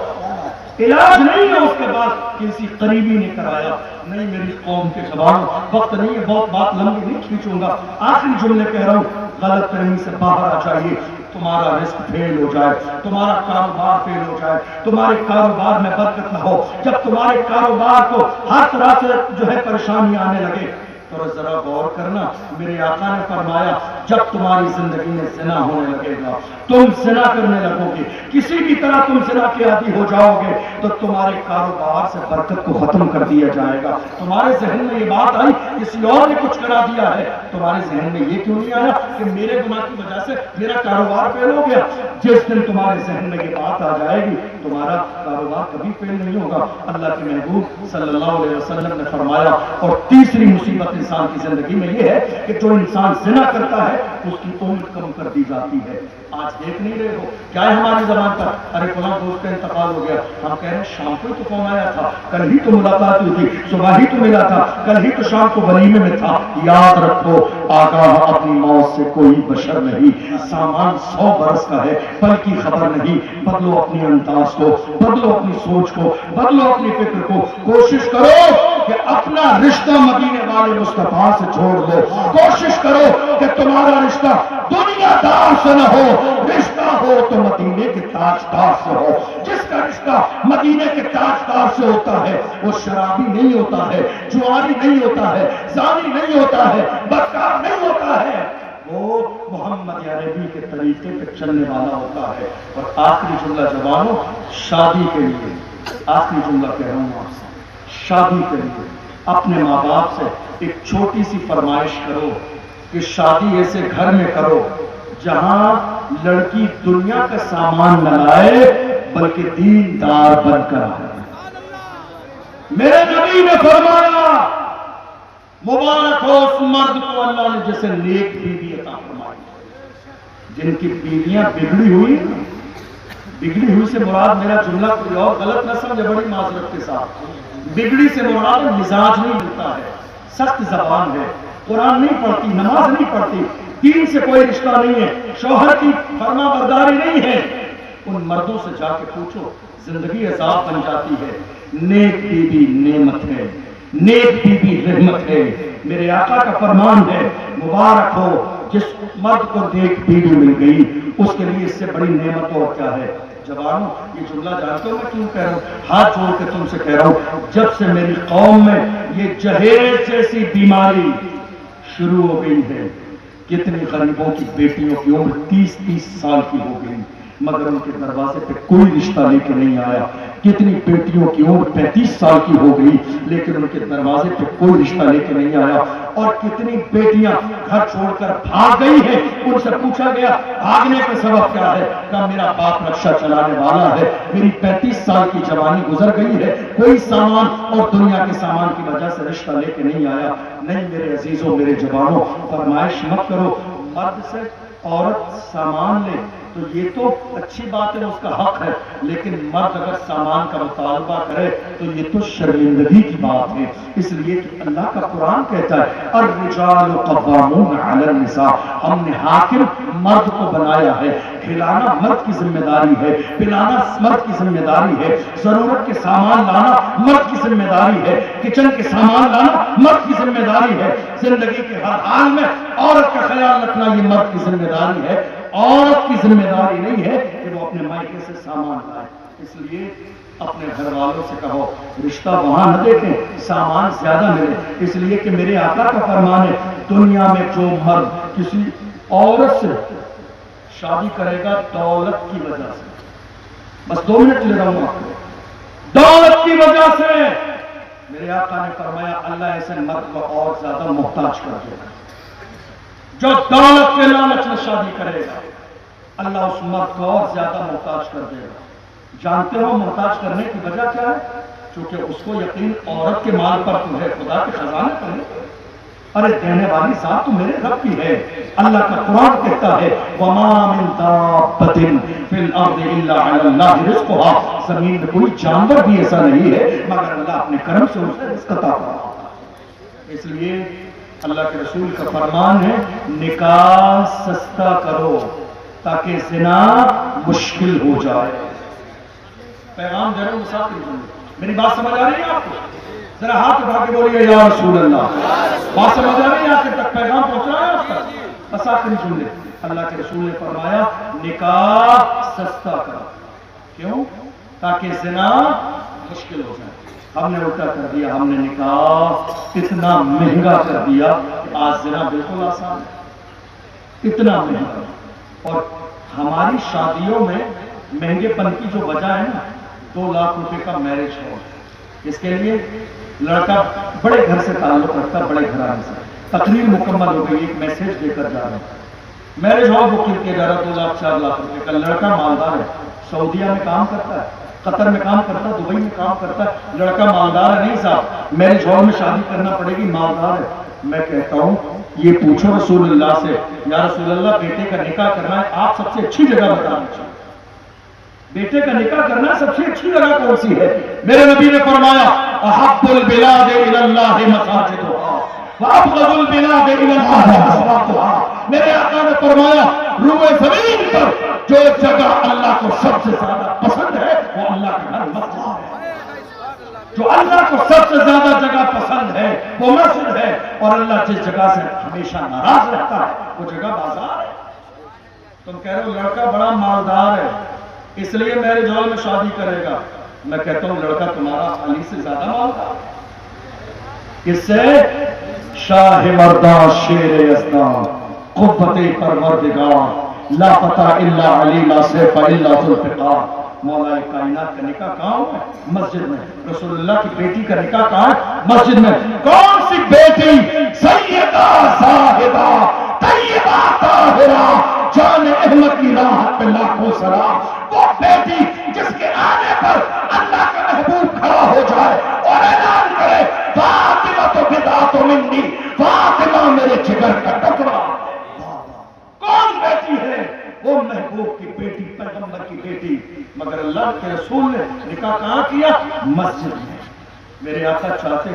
علاج نہیں ہے اس کے بعد کسی قریبی نے کرایا. نہیں میری قوم کے جوانوں، وقت نہیں ہے، بہت بات لمبی نہیں کھینچوں گا، آخری جملے کہہ رہا ہوں. غلط فہمی سے باہر آ جائیے. تمہارا رزق فیل ہو جائے، تمہارا کاروبار فیل ہو جائے، تمہارے کاروبار میں برکت نہ ہو، جب تمہارے کاروبار کو ہر طرح سے جو ہے پریشانی آنے لگے تو ذرا غور کرنا. میرے آقا نے فرمایا جب تمہاری زندگی میں زنا ہونے لگے گا، تم زنا کرنے لگو گے، کسی بھی طرح تم زنا کے عادی ہو جاؤ گے تو تمہارے کاروبار سے برکت کو ختم کر دیا جائے گا. تمہارے ذہن میں یہ بات آئی کسی اور نے کچھ کرا دیا ہے، تمہارے ذہن میں یہ کیوں نہیں آیا کہ میرے گناہ کی وجہ سے میرا کاروبار فیل ہو گیا؟ جس دن تمہارے ذہن میں یہ بات آ جائے گی تمہارا کاروبار کبھی فیل نہیں ہوگا. اللہ کے محبوب صلی اللہ علیہ وسلم نے فرمایا. اور تیسری مصیبت انسان کی زندگی میں یہ ہے کہ جو انسان زنا کرتا ہے اس کی عمر کم کر دی جاتی ہے. آج دیکھ نہیں رہے ہو کیا ہے ہماری زبان پر؟ ارے فلاں دوست کا انتقال ہو گیا، ہم کہہ رہے ہیں شام کو تو فون آیا تھا، کل ہی تو ملاقات ہوئی تھی، صبح ہی تو ملا تھا، کل ہی تو شام کو ولیمے میں تھا. یاد رکھو آگاہ اپنی موت سے کوئی بشر نہیں. سامان 100 برس کا ہے، پل کی خبر نہیں. بدلو اپنی انداز کو، بدلو اپنی سوچ کو، بدلو اپنی فکر کو. کوشش کرو کہ اپنا رشتہ مدینے والے مصطفیٰ سے چھوڑ دو. کوشش کرو کہ تمہارا رشتہ دنیا دار سے نہ ہو، رشتہ ہو تو مدینے کے تاجدار سے ہو. جس کا رشتہ مدینے کے تاجدار سے ہوتا ہے وہ شرابی نہیں ہوتا ہے، جواری نہیں ہوتا ہے، زانی نہیں ہوتا ہے، بدکار نہیں ہوتا ہے. وہ محمد عربی کے طریقے پہ چلنے والا ہوتا ہے. اور آخری جملہ جوانوں شادی کے لیے، آخری جملہ کہہ رہا ہوں آپ سے، شادی کے لیے اپنے ماں باپ سے ایک چھوٹی سی فرمائش کرو کہ شادی ایسے گھر میں کرو جہاں لڑکی دنیا کا سامان نہ لائے بلکہ دیندار بن کر آئے. میرے نبی نے فرمایا مبارک ہو اس مرد کو اللہ نے جسے نیک بیوی عطا فرمائی. جن کی بیویاں بگڑی ہوئی سے مراد، میرا جملہ کوئی اور غلط نہ سمجھے بڑی معذرت کے ساتھ، بگڑی سے مراد مزاج نہیں ملتا ہے، سخت زبان ہے، قرآن نہیں پڑھتی، نماز نہیں پڑھتی، دین سے کوئی رشتہ نہیں ہے، شوہر کی فرما برداری نہیں ہے، ان مردوں سے جا کے پوچھو زندگی عذاب بن جاتی ہے. نیک بیوی نعمت ہے، نیک بیوی رحمت ہے. میرے آقا کا فرمان ہے مبارک ہو جس مرد کو نیک بیوی مل گئی، اس کے لیے اس سے بڑی نعمت اور کیا ہے. جوانوں یہ جملہ جانتے ہو میں کیوں کہہ رہا ہوں؟ ہاتھ جوڑ کے تم سے کہہ رہا ہوں، جب سے میری قوم میں یہ جہیز جیسی بیماری شروع ہو گئی ہے، کتنی غریبوں کی بیٹیوں کی عمر 30 سال کی ہو گئی مگر ان کے دروازے پہ کوئی رشتہ لے کے نہیں آیا. کتنی بیٹیوں کی عمر 35 سال کی ہو گئی لیکن ان کے دروازے پہ کوئی رشتہ لے کے نہیں آیا. اور کتنی بیٹیاں گھر چھوڑ کر بھاگ گئی ہیں، ان سے پوچھا گیا بھاگنے کا سبب کیا ہے، کہا میرا باپ رکشہ چلانے والا ہے، میری 35 سال کی جوانی گزر گئی ہے، کوئی سامان اور دنیا کے سامان کی وجہ سے رشتہ لے کے نہیں آیا. نہیں میرے عزیزوں، میرے جوانوں، فرمائش مت کرو مرد سے عورت سامان لے تو یہ تو اچھی بات ہے، اس کا حق ہے، لیکن مرد اگر سامان کا مطالبہ کرے تو یہ تو شرمندگی کی بات ہے. اس لیے کہ اللہ کا قرآن کہتا ہے الرجال قوامون علی النساء، ہم نے حاکم مرد کو بنایا ہے. کھلانا مرد کی ذمہ داری ہے، پلانا مرد کی ذمہ داری ہے، ضرورت کے سامان لانا مرد کی ذمہ داری ہے، کچن کے سامان لانا مرد کی ذمہ داری ہے. زندگی کے ہر حال میں عورت کا خیال رکھنا یہ مرد کی ذمہ داری ہے. عورت کی ذمہ داری نہیں ہے کہ وہ اپنے مائکے سے سامان لائے. اس لیے اپنے گھر والوں سے کہو رشتہ وہاں نہ دیکھیں سامان زیادہ ملے. اس لیے کہ میرے آقا کا فرمان ہے دنیا میں جو مرد کسی عورت سے شادی کرے گا دولت کی وجہ سے، بس 2 منٹ لے رہا ہوں آپ کو، دولت کی وجہ سے میرے آقا نے فرمایا اللہ ایسے مرد کو اور زیادہ محتاج کر دے گا. جو دولت کے لالچ میں شادی کرے گا اللہ اس مرد کو اور زیادہ محتاج کر دے گا. جانتے ہو محتاج کرنے کی وجہ کیا ہے؟ چونکہ اس کو یقین عورت کے مال پر تو ہے، خدا کے خزانے پر ہے. ارے دینے والی ذات تو میرے رب کی ہے. اللہ کا قرآن کہتا ہے وَمَا مِن دَابَّةٍ فِي الْأَرْضِ إِلَّا عَلَى اللَّهِ رِزْقُهَا، زمین میں کوئی جانور بھی ایسا نہیں ہے مگر اللہ اپنے کرم سے اسے رزق عطا کرتا ہے. اس لیے اللہ کے رسول کا فرمان ہے نکاح سستا کرو تاکہ زنا مشکل ہو جائے. پیغام دے رہا ہوں مسافر، میری بات سمجھ آ رہی ہے آپ کو؟ ذرا ہاتھ اٹھا کے بولیے یا رسول اللہ. بات سمجھ آ رہی ہے؟ آخر تک پیغام پہنچ رہا ہے آپ تک؟ بس آخری سن لے. اللہ کے رسول نے فرمایا نکاح سستا کرو. کیوں؟ تاکہ زنا مشکل ہو جائے. ہم نے الٹا کر دیا، ہم نے نکاح اتنا مہنگا کر دیا کہ آج زنا بالکل آسان ہے، اتنا مہنگا. اور ہماری شادیوں میں مہنگے پن کی جو وجہ ہے نا 2 لاکھ روپے کا میرج ہال. اس کے لیے لڑکا بڑے گھر سے تعلق رکھتا ہے، بڑے گھرانے سے. تقریر مکمل ہو گئی، ایک میسج دے کر جا رہا ہے، میرج ہال بکنگ کیا جا رہا 2 لاکھ 4 لاکھ روپے کا. لڑکا مالدار ہے، سعودیہ میں کام کرتا ہے، قطر میں کام کرتا ہے، دبئی میں کام کرتا ہے. لڑکا مالدار ہے. نہیں صاحب میرج ہال میں شادی کرنا پڑے گی، مالدار ہے. میں کہتا ہوں یہ پوچھو رسول اللہ سے یا رسول اللہ بیٹے کا نکاح کرنا ہے آپ سب سے اچھی جگہ بتانا چاہیے. بیٹے کا نکاح کرنا سب سے اچھی جگہ کون سی ہے؟ میرے نبی نے فرمایا احب البلاد الی اللہ مساجدها وابغض البلاد الی اللہ اسواقها. میرے آقا نے فرمایا روئے زمین پر جو جگہ اللہ کو سب سے زیادہ پسند ہے وہ اللہ کا گھر مسجد ہے. جو اللہ کو سب سے زیادہ جگہ پسند ہے وہ مسجد ہے. اور اللہ جس جگہ سے ہمیشہ ناراض رہتا ہے وہ جگہ بازار ہے. تم کہہ رہے ہو لڑکا بڑا مالدار ہے اس لیے میرے ہال میں شادی کرے گا. میں کہتا ہوں لڑکا تمہارا علی سے زیادہ مالدار. کس سے؟ شاہ مرداں شیر یزداں قوت پروردگار لا فتح الا علی لا سیف الا ذوالفقار. مولا کائنات کا نکاح کہاں ہے؟ مسجد میں. رسول اللہ کی بیٹی کا نکاح کہاں ہے؟ مسجد میں. کون سی بیٹی؟ سیدہ زاہدہ طیبہ طاہرہ جان احمد کی راحت پہ لاکھوں سلام. وہ بیٹی جس کے آنے پر اللہ کا محبوب کھڑا ہو جائے اور اعلان کرے فاطمہ تو بضعۃ منی، فاطمہ میرے جگر کا ٹکڑا. کون بیٹی ہے؟ وہ محبوب کی بیٹی، پیغمبر کی بیٹی. مگر اللہ کے رسول نے نکاح کہاں کیا؟ مسجد میں. میرے آقا چاہتے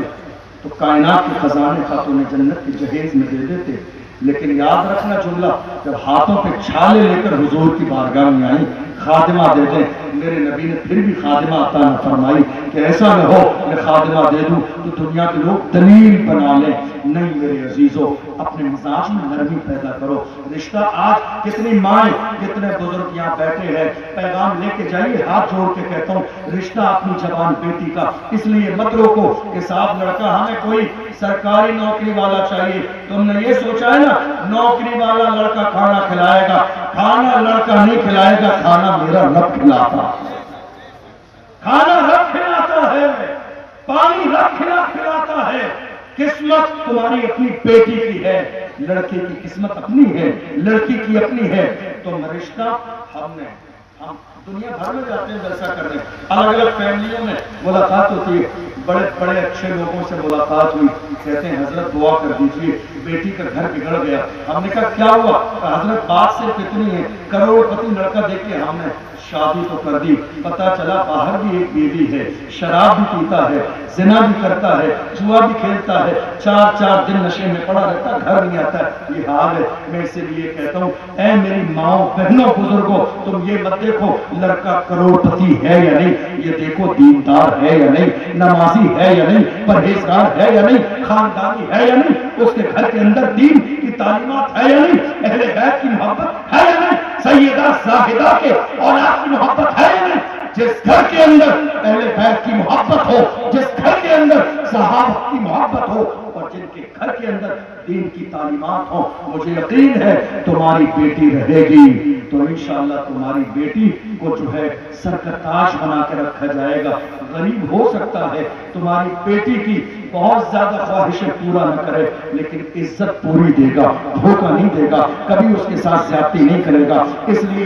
تو کائنات کے خزانے خاتون جنت کی جہیز میں دے دیتے. لیکن یاد رکھنا جملہ، جب ہاتھوں پہ چھالے لے کر حضور کی بارگاہ میں آئی خادمہ دے دیں. میرے نبی نے پھر بھی خادمہ عطا نہ فرمائی کہ ایسا نہ ہو میں خادمہ دے دوں تو دنیا کے لوگ دلیل بنا لیں. نہیں میرے عزیزوں، اپنے مزاج میں نرمی پیدا کرو. رشتہ آج کتنی مائیں کتنے بزرگ یہاں بیٹھے ہیں، پیغام لے کے جائیے. ہاتھ جوڑ کے کہتا ہوں رشتہ اپنی جوان بیٹی کا اس لیے مت روکو کہ صاحب لڑکا ہمیں کوئی سرکاری نوکری والا چاہیے. تم نے یہ سوچا ہے نا نوکری والا لڑکا کھانا کھلائے گا؟ کھانا لڑکا نہیں کھلائے گا، کھانا میرا رب کھلاتا. کھانا رب کھلاتا ہے، پانی رب کھلاتا ہے. قسمت تمہاری اپنی بیٹی کی ہے، لڑکے کی قسمت اپنی ہے، لڑکی کی اپنی ہے. تو رشتہ ہم دنیا بھر میں جاتے ہیں جلسہ کرنے، الگ الگ فیملیوں میں ملاقات ہوتی ہے. بڑے بڑے اچھے لوگوں سے ملاقات ہوئی، کہتے ہیں حضرت دعا کر دیجئے بیٹی کا گھر بگڑ گیا. ہم نے کہا کیا ہوا؟ حضرت بات صرف اتنی ہے کروڑ پتی لڑکا دیکھ کے ہم نے شادی تو کر دی، پتہ چلا باہر بھی ایک بیوی ہے، شراب بھی پیتا ہے، زنا بھی کرتا ہے، جوا بھی کھیلتا ہے، 4 دن نشے میں پڑا رہتا، گھر نہیں آتا ہے. یہ حال ہے. میں اسے لیے کہتا ہوں اے میری ماؤں بہنوں بزرگوں، تم یہ مت دیکھو لڑکا کروڑ پتی ہے یا نہیں، یہ دیکھو دیندار ہے یا نہیں، نمازی ہے یا نہیں، پرہیزگار ہے یا نہیں، خاندانی ہے یا نہیں، اس کے گھر کے اندر دین کی تعلیمات ہے یا نہیں، اہل بیت کی محبت ہے یا نہیں، سیدہ زاہدہ کے اولاد کی محبت ہے یا نہیں. جس گھر کے اندر اہل بیت کی محبت ہو، جس گھر کے اندر صحابہ کی محبت ہو اور جن کے گھر کے اندر دین کی تعلیمات ہو، مجھے یقین ہے تمہاری بیٹی رہے گی. تو انشاءاللہ تمہاری بیٹی کو جو ہے سر کا تاج بنا کے رکھا جائے گا. غریب ہو سکتا ہے تمہاری بیٹی کی بہت زیادہ خواہشیں پورا نہ کرے لیکن عزت پوری دے گا، دھوکہ نہیں دے گا، کبھی اس کے ساتھ زیادتی نہیں کرے گا. اس لیے